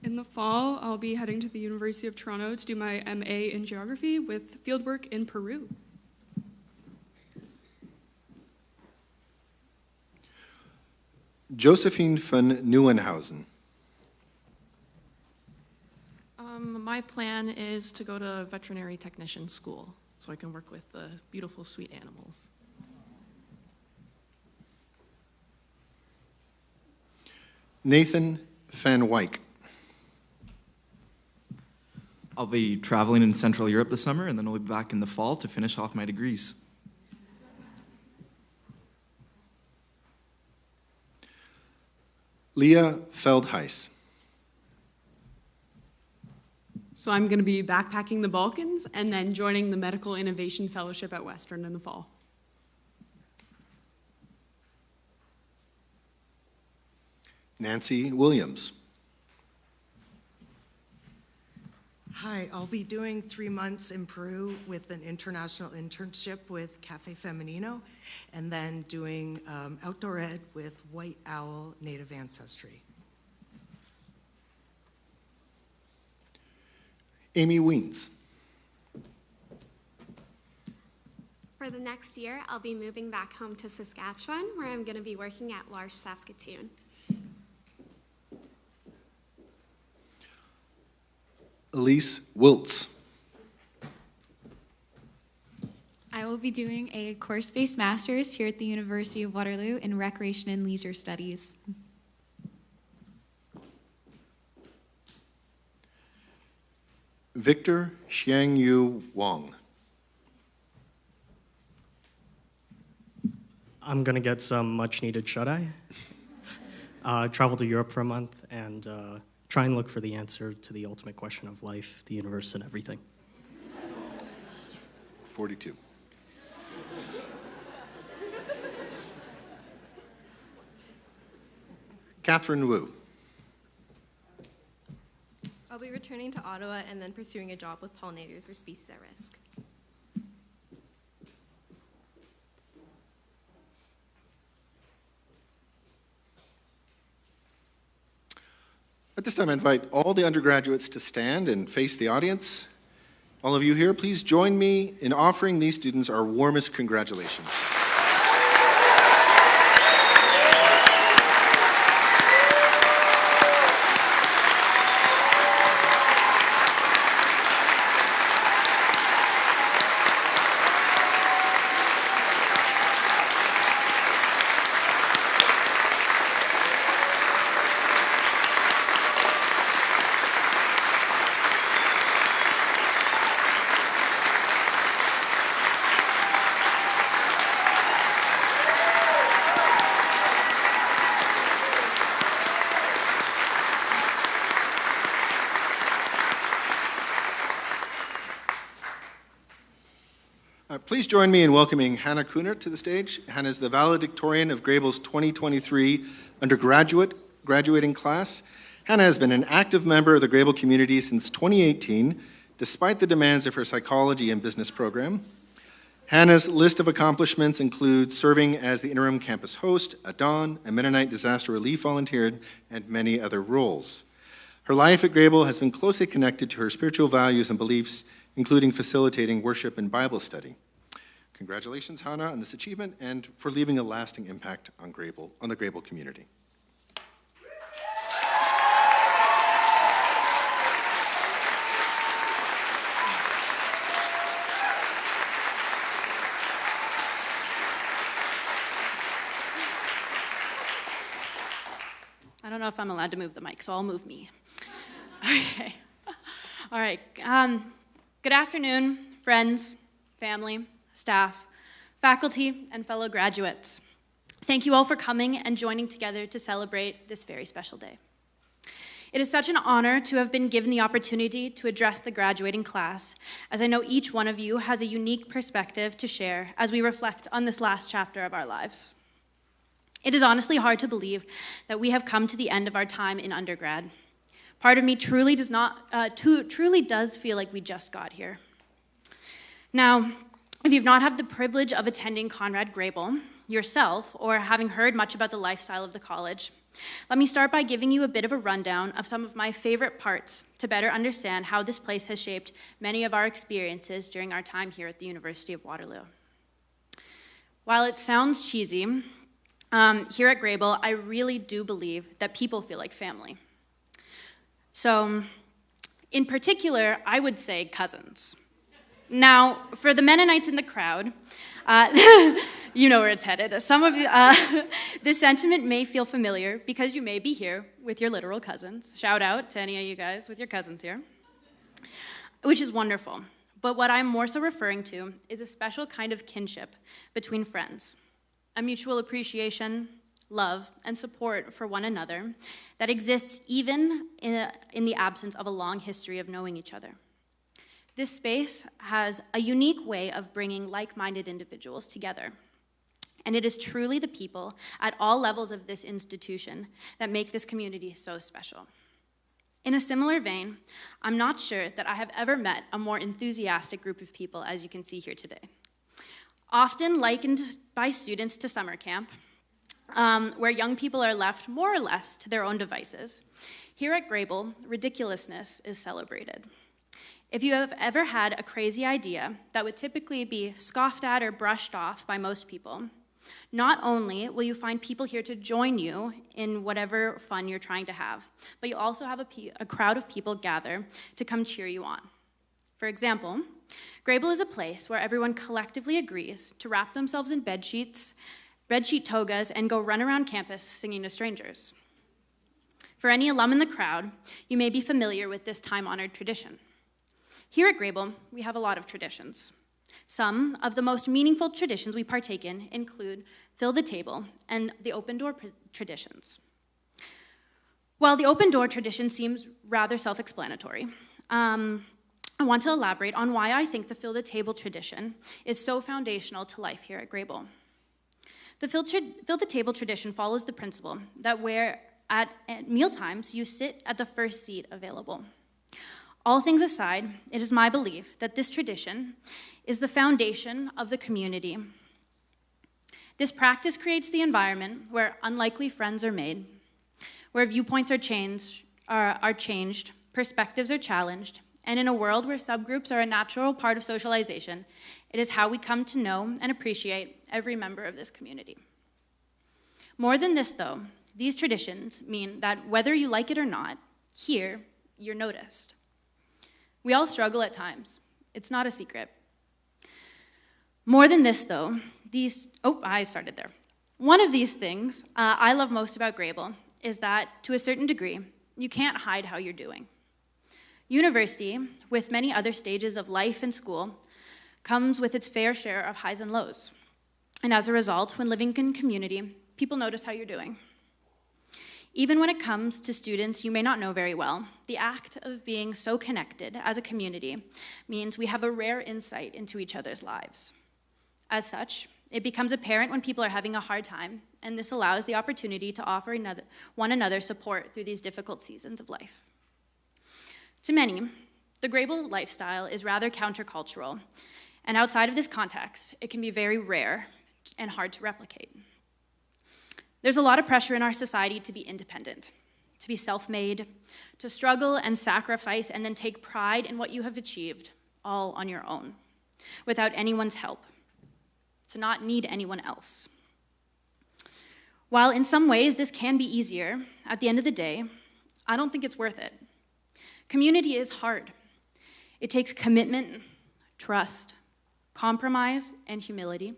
In the fall, I'll be heading to the University of Toronto to do my MA in Geography with fieldwork in Peru. Josephine van Nieuwenhausen. My plan is to go to veterinary technician school so I can work with the beautiful, sweet animals. Nathan Van Wyk. I'll be traveling in Central Europe this summer, and then I'll be back in the fall to finish off my degrees. Leah Feldheis. So I'm going to be backpacking the Balkans and then joining the Medical Innovation Fellowship at Western in the fall. Nancy Williams. Hi, I'll be doing 3 months in Peru with an international internship with Cafe Femenino, and then doing outdoor ed with White Owl Native Ancestry. Amy Weens. For the next year, I'll be moving back home to Saskatchewan, where I'm going to be working at L'Arche Saskatoon. Elise Wiltz. I will be doing a course-based master's here at the University of Waterloo in Recreation and Leisure Studies. Victor Xiangyu Wang. I'm going to get some much-needed shut-eye, travel to Europe for a month, and try and look for the answer to the ultimate question of life, the universe, and everything. 42. Catherine Wu. I'll be returning to Ottawa and then pursuing a job with pollinators or species at risk. At this time, I invite all the undergraduates to stand and face the audience. All of you here, please join me in offering these students our warmest congratulations. Please join me in welcoming Hannah Kunert to the stage. Hannah is the valedictorian of Grebel's 2023 graduating class. Hannah has been an active member of the Grebel community since 2018, despite the demands of her psychology and business program. Hannah's list of accomplishments includes serving as the interim campus host, a Dawn, a Mennonite disaster relief volunteer, and many other roles. Her life at Grebel has been closely connected to her spiritual values and beliefs, including facilitating worship and Bible study. Congratulations, Hannah, on this achievement and for leaving a lasting impact on the Grebel community. I don't know if I'm allowed to move the mic, so I'll move me. Okay. All right. Good afternoon, friends, family, staff, faculty, and fellow graduates. Thank you all for coming and joining together to celebrate this very special day. It is such an honor to have been given the opportunity to address the graduating class, as I know each one of you has a unique perspective to share as we reflect on this last chapter of our lives. It is honestly hard to believe that we have come to the end of our time in undergrad. Part of me truly does feel like we just got here. Now, if you've not had the privilege of attending Conrad Grebel yourself or having heard much about the lifestyle of the college, let me start by giving you a bit of a rundown of some of my favorite parts to better understand how this place has shaped many of our experiences during our time here at the University of Waterloo. While it sounds cheesy, here at Grebel, I really do believe that people feel like family. So, in particular, I would say cousins. Now, for the Mennonites in the crowd, you know where it's headed. Some of you, this sentiment may feel familiar because you may be here with your literal cousins. Shout out to any of you guys with your cousins here, which is wonderful. But what I'm more so referring to is a special kind of kinship between friends, a mutual appreciation, love, and support for one another that exists even in the absence of a long history of knowing each other. This space has a unique way of bringing like-minded individuals together, and it is truly the people at all levels of this institution that make this community so special. In a similar vein, I'm not sure that I have ever met a more enthusiastic group of people as you can see here today. Often likened by students to summer camp, where young people are left more or less to their own devices, here at Grebel, ridiculousness is celebrated. If you have ever had a crazy idea that would typically be scoffed at or brushed off by most people, not only will you find people here to join you in whatever fun you're trying to have, but you also have a crowd of people gather to come cheer you on. For example, Grebel is a place where everyone collectively agrees to wrap themselves in bedsheet togas, and go run around campus singing to strangers. For any alum in the crowd, you may be familiar with this time-honored tradition. Here at Grebel, we have a lot of traditions. Some of the most meaningful traditions we partake in include fill the table and the open door traditions. While the open door tradition seems rather self-explanatory, I want to elaborate on why I think the fill the table tradition is so foundational to life here at Grebel. The fill the table tradition follows the principle that where at mealtimes you sit at the first seat available. All things aside, it is my belief that this tradition is the foundation of the community. This practice creates the environment where unlikely friends are made, where viewpoints are changed, perspectives are challenged, and in a world where subgroups are a natural part of socialization, it is how we come to know and appreciate every member of this community. More than this, though, these traditions mean that whether you like it or not, here, you're noticed. We all struggle at times. It's not a secret. More than this, though, One of these things I love most about Grebel is that, to a certain degree, you can't hide how you're doing. University, with many other stages of life and school, comes with its fair share of highs and lows. And as a result, when living in community, people notice how you're doing. Even when it comes to students you may not know very well, the act of being so connected as a community means we have a rare insight into each other's lives. As such, it becomes apparent when people are having a hard time, and this allows the opportunity to offer one another support through these difficult seasons of life. To many, the Grebel lifestyle is rather countercultural, and outside of this context, it can be very rare and hard to replicate. There's a lot of pressure in our society to be independent, to be self-made, to struggle and sacrifice and then take pride in what you have achieved all on your own, without anyone's help, to not need anyone else. While in some ways this can be easier, at the end of the day, I don't think it's worth it. Community is hard. It takes commitment, trust, compromise, and humility.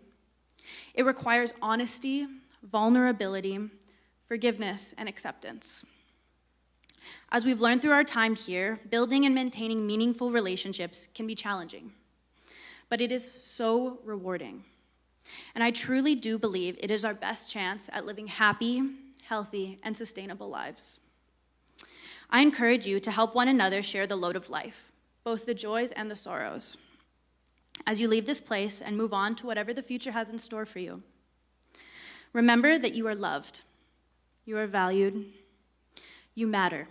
It requires honesty, vulnerability, forgiveness, and acceptance. As we've learned through our time here, building and maintaining meaningful relationships can be challenging, but it is so rewarding. And I truly do believe it is our best chance at living happy, healthy, and sustainable lives. I encourage you to help one another share the load of life, both the joys and the sorrows, as you leave this place and move on to whatever the future has in store for you. Remember that you are loved, you are valued, you matter,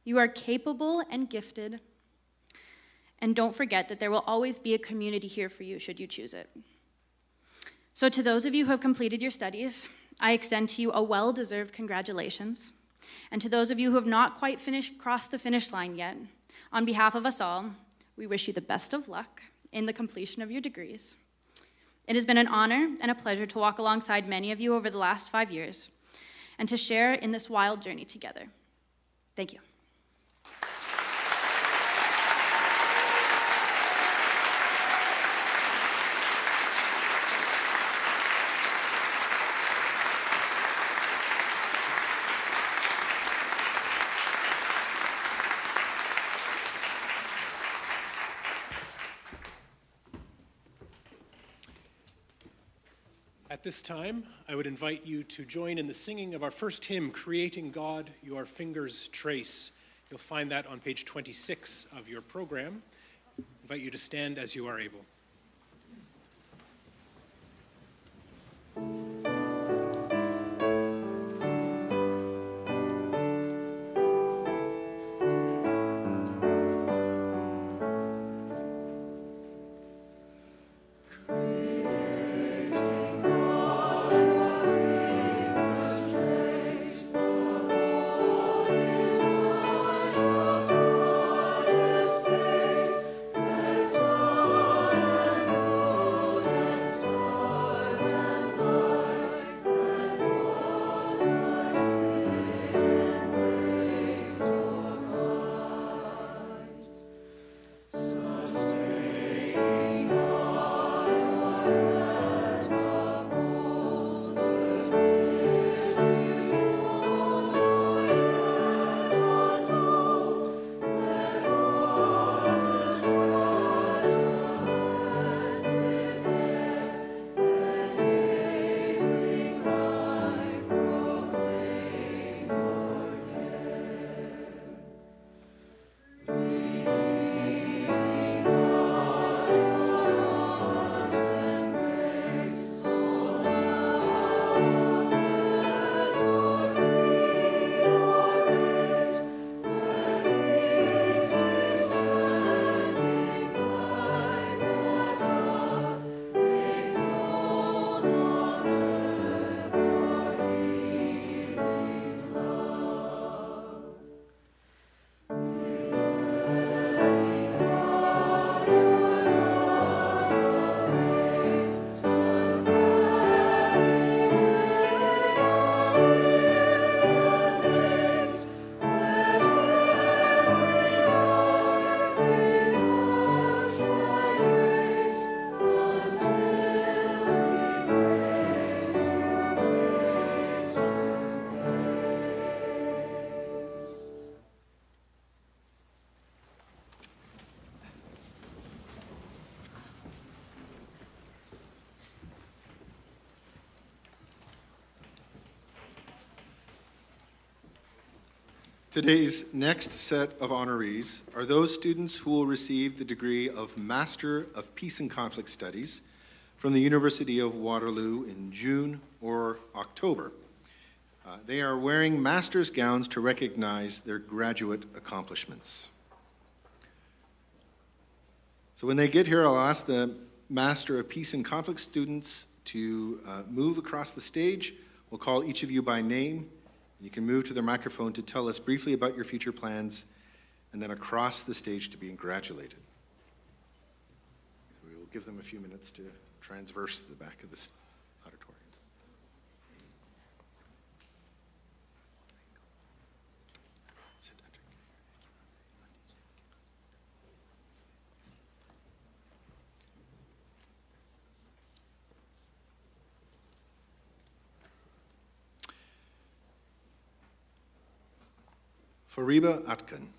you are capable and gifted, and don't forget that there will always be a community here for you should you choose it. So to those of you who have completed your studies, I extend to you a well-deserved congratulations. And to those of you who have not quite crossed the finish line yet, on behalf of us all, we wish you the best of luck in the completion of your degrees. It has been an honor and a pleasure to walk alongside many of you over the last 5 years and to share in this wild journey together. Thank you. At this time, I would invite you to join in the singing of our first hymn, Creating God, Your Fingers Trace. You'll find that on page 26 of your program. I invite you to stand as you are able. Today's next set of honorees are those students who will receive the degree of Master of Peace and Conflict Studies from the University of Waterloo in June or October. They are wearing master's gowns to recognize their graduate accomplishments. So when they get here, I'll ask the Master of Peace and Conflict students to move across the stage. We'll call each of you by name. You can move to the microphone to tell us briefly about your future plans, and then across the stage to be congratulated. So we will give them a few minutes to transverse the back of this auditorium. Fariba Atkan.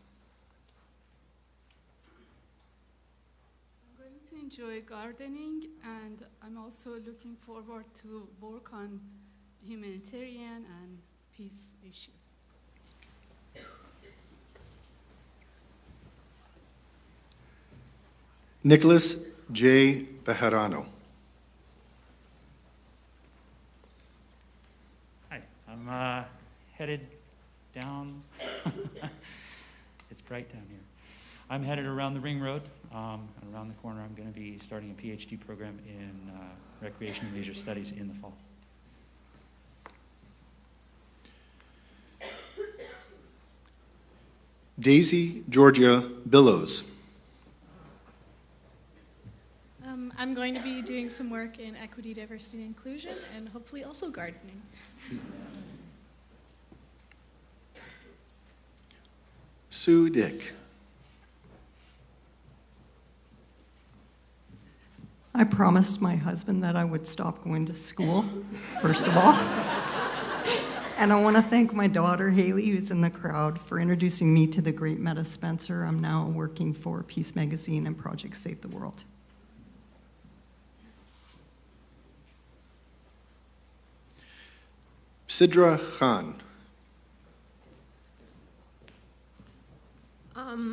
I'm going to enjoy gardening, and I'm also looking forward to work on humanitarian and peace issues. Nicholas J. Bejarano. Hi, I'm headed down. It's bright down here. I'm headed around the Ring Road. Around the corner, I'm going to be starting a PhD program in recreation and leisure studies in the fall. Daisy Georgia Billows. I'm going to be doing some work in equity, diversity, and inclusion, and hopefully also gardening. Sue Dick. I promised my husband that I would stop going to school, first of all. And I want to thank my daughter, Haley, who's in the crowd, for introducing me to the great Meta Spencer. I'm now working for Peace Magazine and Project Save the World. Sidra Khan.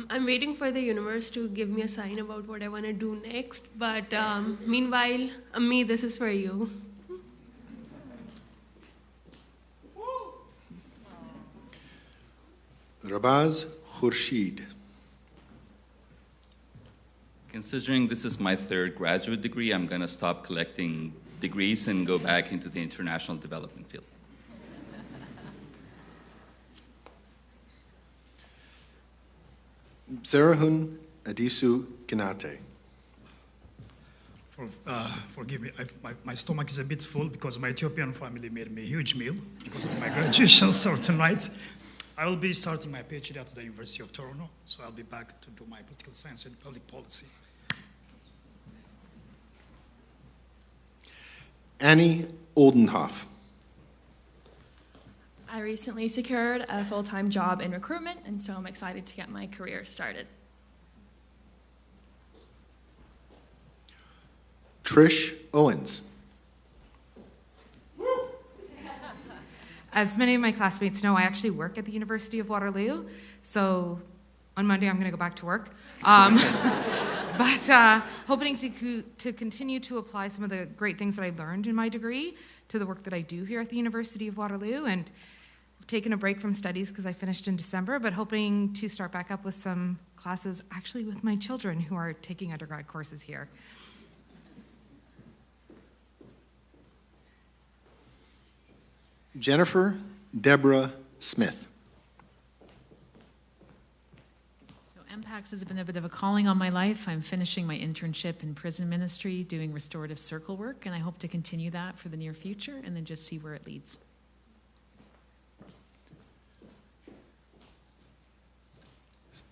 I'm waiting for the universe to give me a sign about what I want to do next, but meanwhile, Ammi, this is for you. Rabaz Khurshid. Considering this is my third graduate degree, I'm going to stop collecting degrees and go back into the international development field. Sarahun Adisu Kinate. Forgive me, my stomach is a bit full because my Ethiopian family made me a huge meal because of my graduation. So tonight, I will be starting my PhD at the University of Toronto. So I'll be back to do my political science and public policy. Annie Oldenhoff. I recently secured a full-time job in recruitment, and so I'm excited to get my career started. Trish Owens. As many of my classmates know, I actually work at the University of Waterloo, so on Monday I'm going to go back to work. But hoping to continue to apply some of the great things that I learned in my degree to the work that I do here at the University of Waterloo, and I've taken a break from studies because I finished in December, but hoping to start back up with some classes actually with my children who are taking undergrad courses here. Jennifer Deborah Smith. So MPACS has been a bit of a calling on my life. I'm finishing my internship in prison ministry, doing restorative circle work, and I hope to continue that for the near future and then just see where it leads.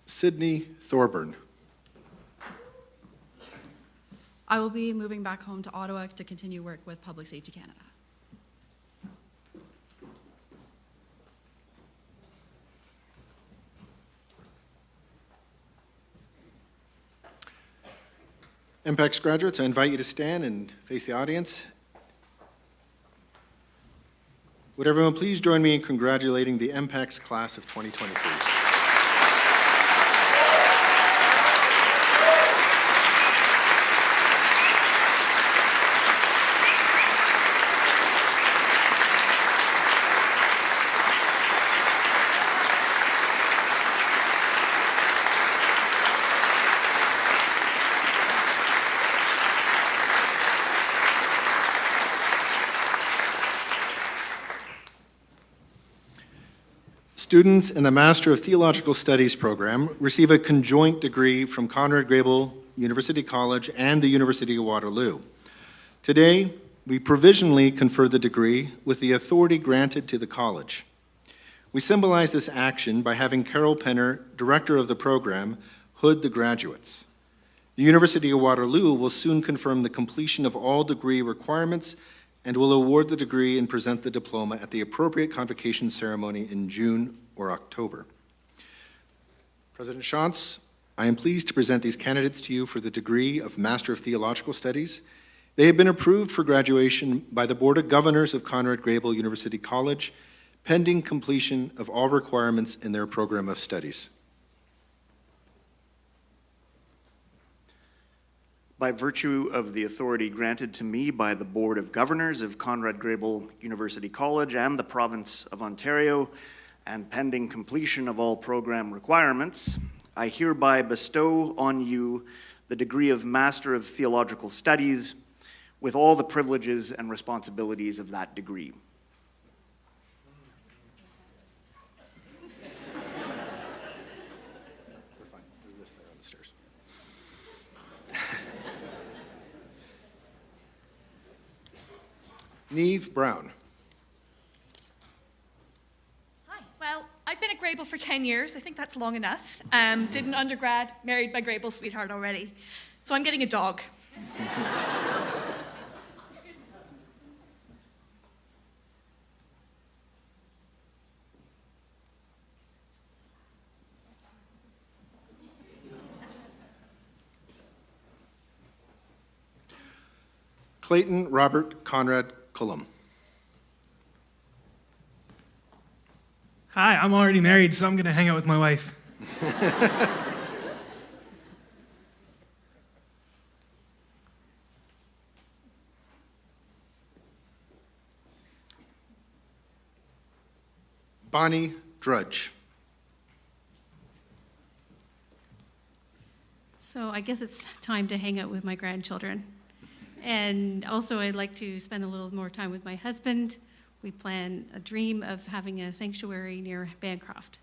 Sydney Thorburn. I will be moving back home to Ottawa to continue work with Public Safety Canada. MPACS graduates, I invite you to stand and face the audience. Would everyone please join me in congratulating the MPACS class of 2023. Students in the Master of Theological Studies program receive a conjoint degree from Conrad Grebel University College and the University of Waterloo. Today, we provisionally confer the degree with the authority granted to the college. We symbolize this action by having Carol Penner, director of the program, hood the graduates. The University of Waterloo will soon confirm the completion of all degree requirements and will award the degree and present the diploma at the appropriate convocation ceremony in June or October. President Shantz, I am pleased to present these candidates to you for the degree of Master of Theological Studies. They have been approved for graduation by the Board of Governors of Conrad Grebel University College, pending completion of all requirements in their program of studies. By virtue of the authority granted to me by the Board of Governors of Conrad Grebel University College and the Province of Ontario, and pending completion of all program requirements, I hereby bestow on you the degree of Master of Theological Studies with all the privileges and responsibilities of that degree. Neve Brown. Hi. Well, I've been at Grebel for 10 years. I think that's long enough. Did an undergrad, married my Grebel sweetheart already. So I'm getting a dog. Clayton Robert Conrad Cullum. Hi, I'm already married, so I'm going to hang out with my wife. Bonnie Drudge. So I guess it's time to hang out with my grandchildren. And also I'd like to spend a little more time with my husband. We plan a dream of having a sanctuary near Bancroft.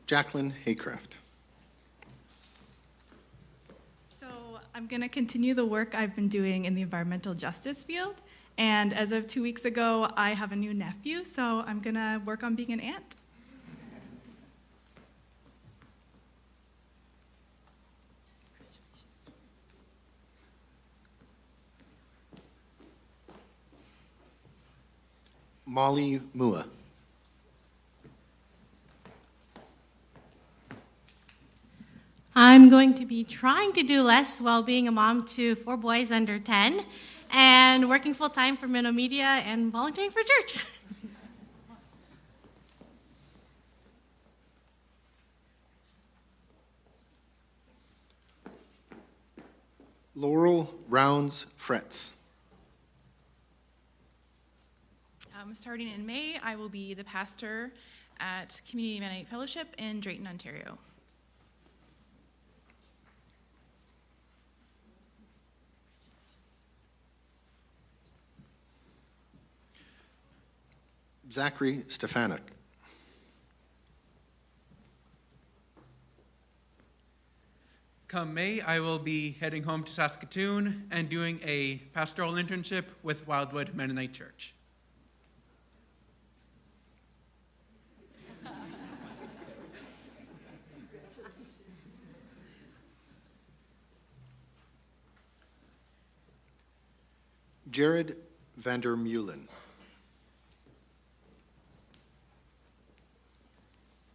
Jacqueline Haycraft. So I'm going to continue the work I've been doing in the environmental justice field. And as of 2 weeks ago, I have a new nephew, so I'm going to work on being an aunt. Molly Mua. I'm going to be trying to do less while being a mom to 4 boys under 10 and working full-time for Minnow Media and volunteering for church. Laurel Rounds Fretz. Starting in May, I will be the pastor at Community Mennonite Fellowship in Drayton, Ontario. Zachary Stefanik. Come May, I will be heading home to Saskatoon and doing a pastoral internship with Wildwood Mennonite Church. Jared Vandermeulen.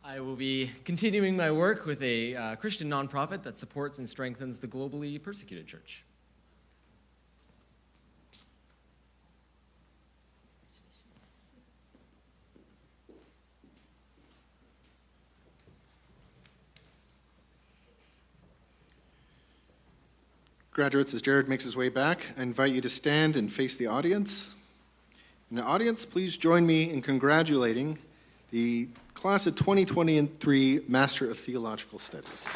I will be continuing my work with a Christian nonprofit that supports and strengthens the globally persecuted church. Graduates, as Jared makes his way back, I invite you to stand and face the audience. And the audience, please join me in congratulating the class of 2023 Master of Theological Studies.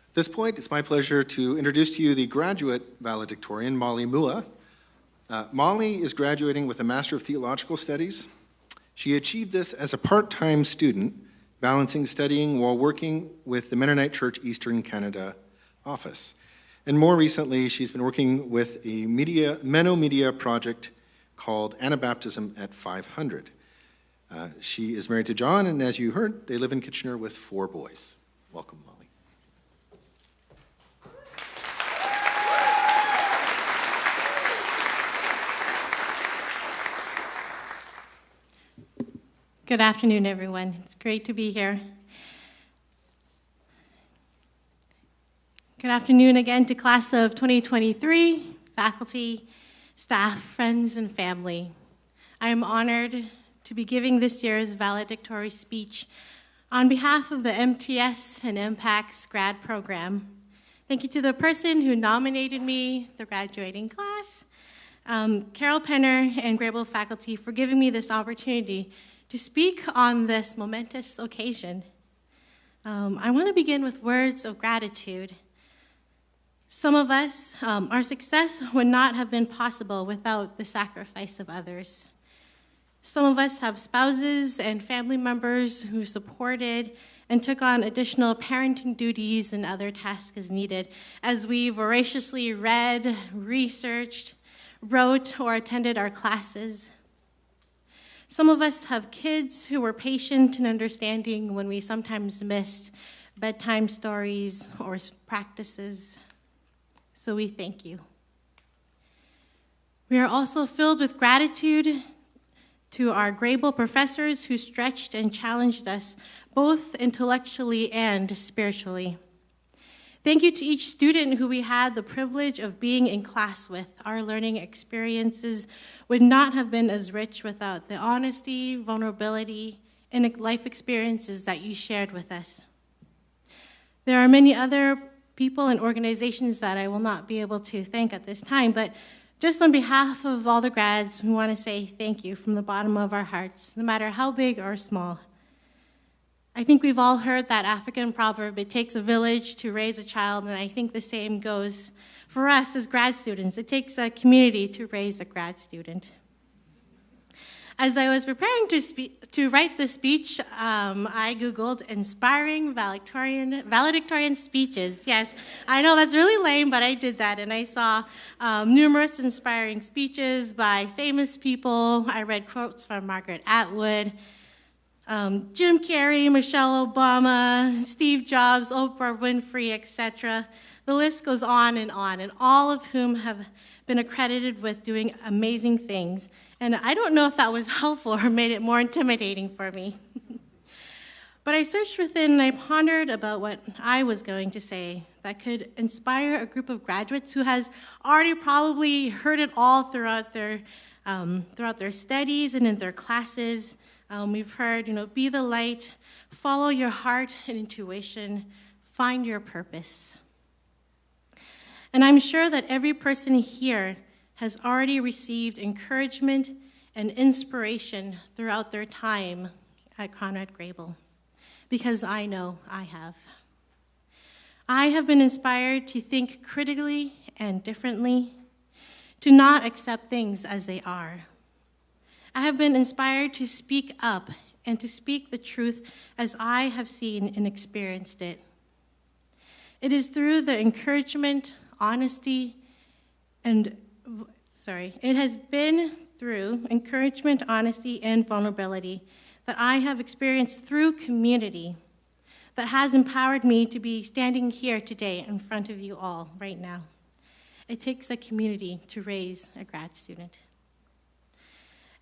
At this point, it's my pleasure to introduce to you the graduate valedictorian, Molly Mua. Molly is graduating with a Master of Theological Studies. She achieved this as a part-time student, balancing studying while working with the Mennonite Church Eastern Canada office. And more recently, she's been working with a Menno Media project called Anabaptism at 500. She is married to John, and as you heard, they live in Kitchener with 4 boys. Welcome, Molly. Good afternoon, everyone. It's great to be here. Good afternoon again to class of 2023, faculty, staff, friends, and family. I am honored to be giving this year's valedictory speech on behalf of the MTS and MPACS grad program. Thank you to the person who nominated me, the graduating class, Carol Penner and Grebel faculty for giving me this opportunity to speak on this momentous occasion. I want to begin with words of gratitude. Some of us, our success would not have been possible without the sacrifice of others. Some of us have spouses and family members who supported and took on additional parenting duties and other tasks as needed as we voraciously read, researched, wrote, or attended our classes. Some of us have kids who were patient and understanding when we sometimes missed bedtime stories or practices. So we thank you. We are also filled with gratitude to our Grebel professors who stretched and challenged us both intellectually and spiritually. Thank you to each student who we had the privilege of being in class with. Our learning experiences would not have been as rich without the honesty, vulnerability, and life experiences that you shared with us. There are many other people and organizations that I will not be able to thank at this time, but just on behalf of all the grads, we want to say thank you from the bottom of our hearts, no matter how big or small. I think we've all heard that African proverb, it takes a village to raise a child, and I think the same goes for us as grad students. It takes a community to raise a grad student. As I was preparing to write this speech, I Googled inspiring valedictorian speeches. Yes, I know that's really lame, but I did that, and I saw numerous inspiring speeches by famous people. I read quotes from Margaret Atwood, Jim Carrey, Michelle Obama, Steve Jobs, Oprah Winfrey, etc. The list goes on, and all of whom have been accredited with doing amazing things. And I don't know if that was helpful or made it more intimidating for me. But I searched within and I pondered about what I was going to say that could inspire a group of graduates who has already probably heard it all throughout their studies and in their classes. We've heard, be the light, follow your heart and intuition, find your purpose. And I'm sure that every person here has already received encouragement and inspiration throughout their time at Conrad Grebel, because I know I have. I have been inspired to think critically and differently, to not accept things as they are. I have been inspired to speak up and to speak the truth as I have seen and experienced it. It is through the encouragement, honesty, it has been through encouragement, honesty, and vulnerability that I have experienced through community that has empowered me to be standing here today in front of you all right now. It takes a community to raise a grad student.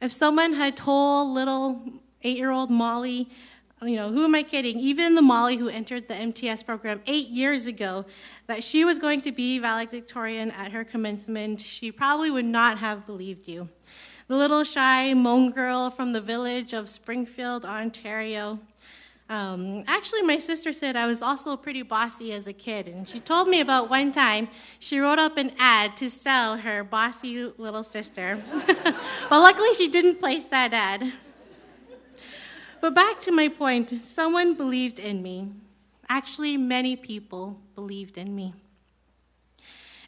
If someone had told little 8-year-old Molly, who am I kidding? Even the Molly who entered the MTS program 8 years ago, that she was going to be valedictorian at her commencement, she probably would not have believed you. The little shy Hmong girl from the village of Springfield, Ontario. Actually, my sister said I was also pretty bossy as a kid, and she told me about one time she wrote up an ad to sell her bossy little sister. But luckily, she didn't place that ad. But back to my point, someone believed in me. Actually, many people believed in me.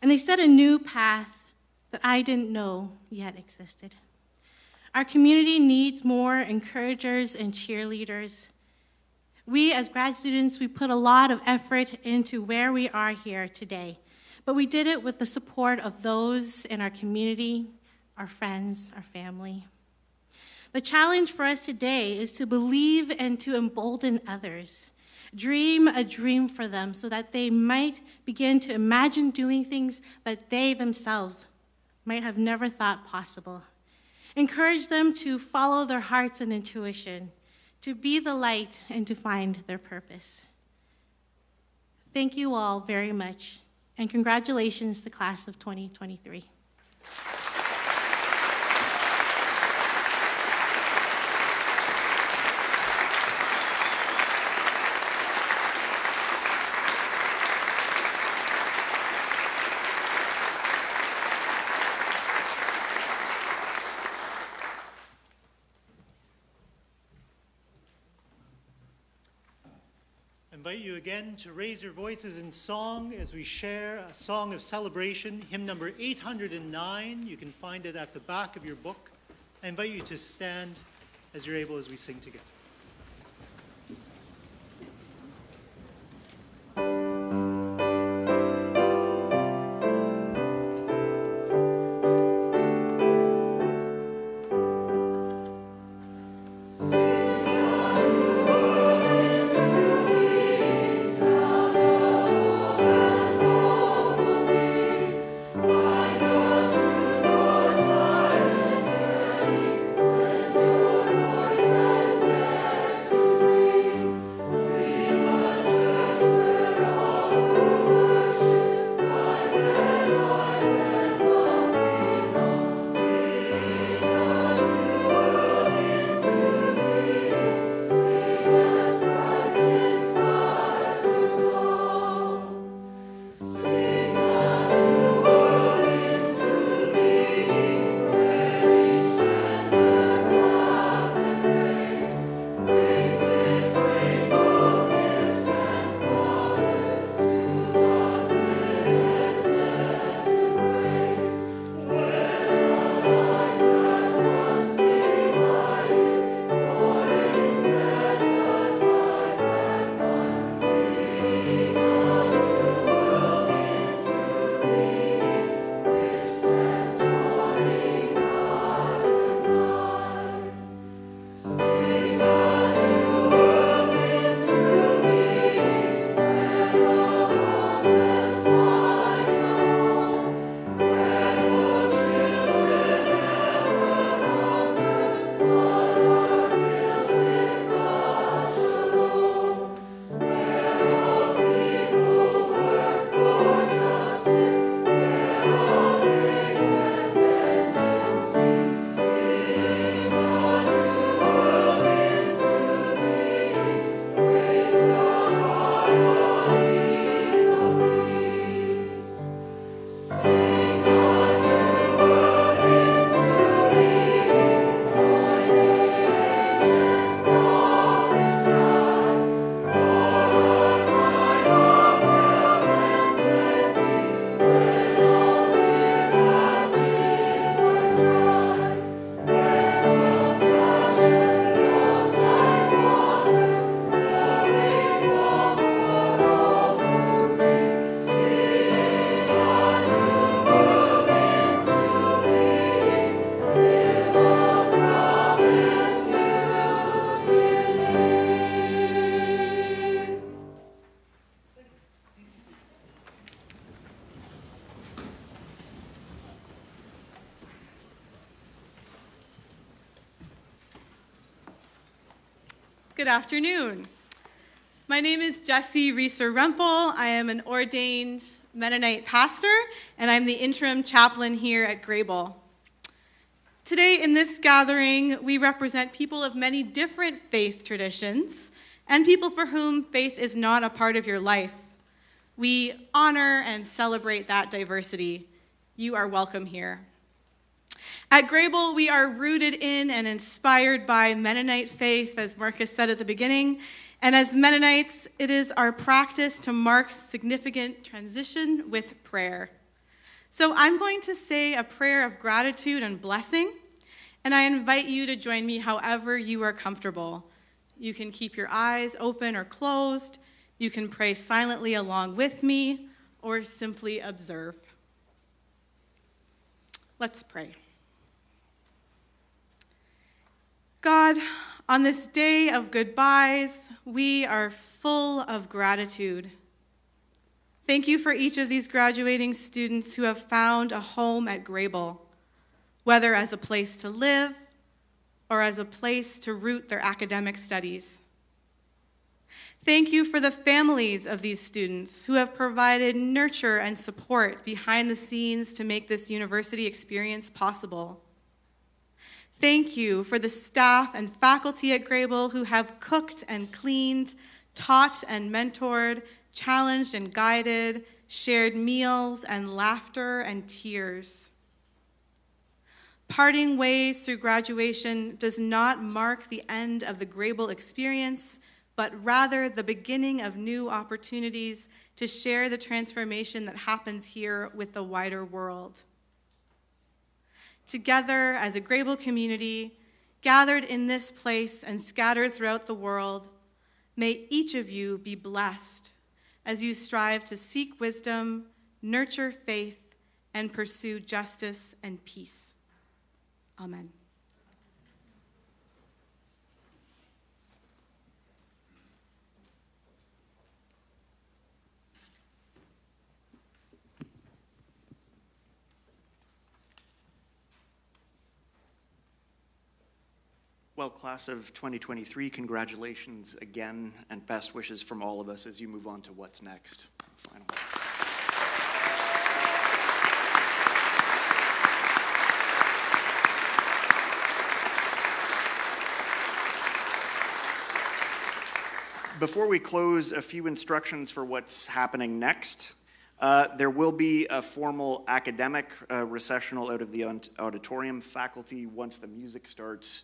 And they set a new path that I didn't know yet existed. Our community needs more encouragers and cheerleaders. We, as grad students, we put a lot of effort into where we are here today, but we did it with the support of those in our community, our friends, our family. The challenge for us today is to believe and to embolden others. Dream a dream for them so that they might begin to imagine doing things that they themselves might have never thought possible. Encourage them to follow their hearts and intuition, to be the light and to find their purpose. Thank you all very much, and congratulations to class of 2023. I invite you again to raise your voices in song as we share a song of celebration, hymn number 809. You can find it at the back of your book. I invite you to stand as you're able as we sing together. Silent journeys, endure your sentence. Good afternoon. My name is Jessie Reeser-Rempel. I am an ordained Mennonite pastor, and I'm the interim chaplain here at Grebel. Today in this gathering, we represent people of many different faith traditions and people for whom faith is not a part of your life. We honor and celebrate that diversity. You are welcome here. At Grebel, we are rooted in and inspired by Mennonite faith, as Marcus said at the beginning. And as Mennonites, it is our practice to mark significant transition with prayer. So I'm going to say a prayer of gratitude and blessing, and I invite you to join me however you are comfortable. You can keep your eyes open or closed. You can pray silently along with me, or simply observe. Let's pray. God, on this day of goodbyes, we are full of gratitude. Thank you for each of these graduating students who have found a home at Grebel, whether as a place to live or as a place to root their academic studies. Thank you for the families of these students who have provided nurture and support behind the scenes to make this university experience possible. Thank you for the staff and faculty at Grebel who have cooked and cleaned, taught and mentored, challenged and guided, shared meals and laughter and tears. Parting ways through graduation does not mark the end of the Grebel experience, but rather the beginning of new opportunities to share the transformation that happens here with the wider world. Together as a Grebel community, gathered in this place and scattered throughout the world, may each of you be blessed as you strive to seek wisdom, nurture faith, and pursue justice and peace. Amen. Well, class of 2023, congratulations again, and best wishes from all of us as you move on to what's next. Final. Before we close, a few instructions for what's happening next. There will be a formal academic recessional out of the auditorium. Faculty, once the music starts,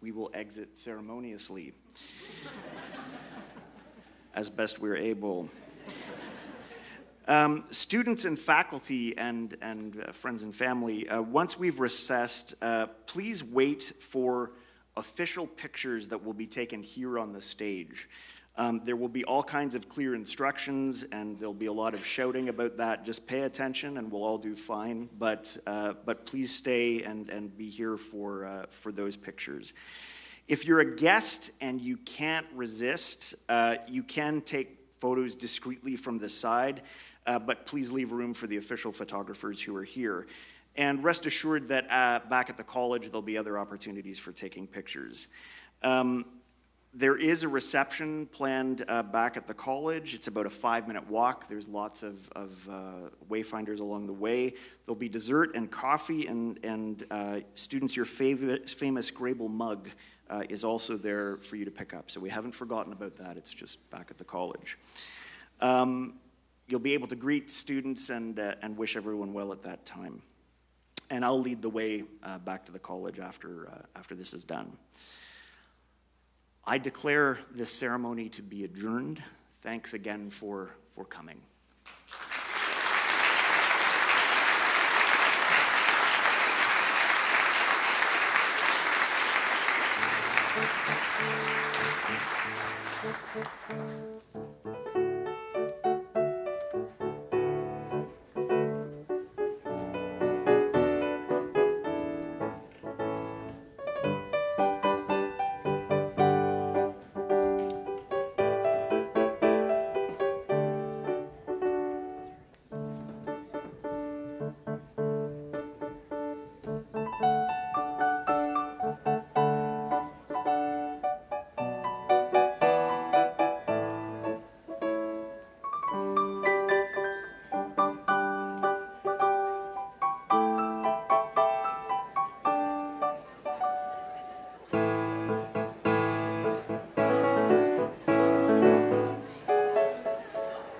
we will exit ceremoniously as best we're able. Students and faculty and friends and family, once we've recessed, please wait for official pictures that will be taken here on the stage. There will be all kinds of clear instructions, and there'll be a lot of shouting about that. Just pay attention, and we'll all do fine. But please stay and be here for those pictures. If you're a guest and you can't resist, you can take photos discreetly from the side, but please leave room for the official photographers who are here. And rest assured that back at the college, there'll be other opportunities for taking pictures. There is a reception planned back at the college. It's about a 5-minute walk. There's lots of wayfinders along the way. There'll be dessert and coffee, and students, your famous Grebel mug is also there for you to pick up. So we haven't forgotten about that. It's just back at the college. You'll be able to greet students and wish everyone well at that time. And I'll lead the way back to the college after this is done. I declare this ceremony to be adjourned. Thanks again for coming. Thank you.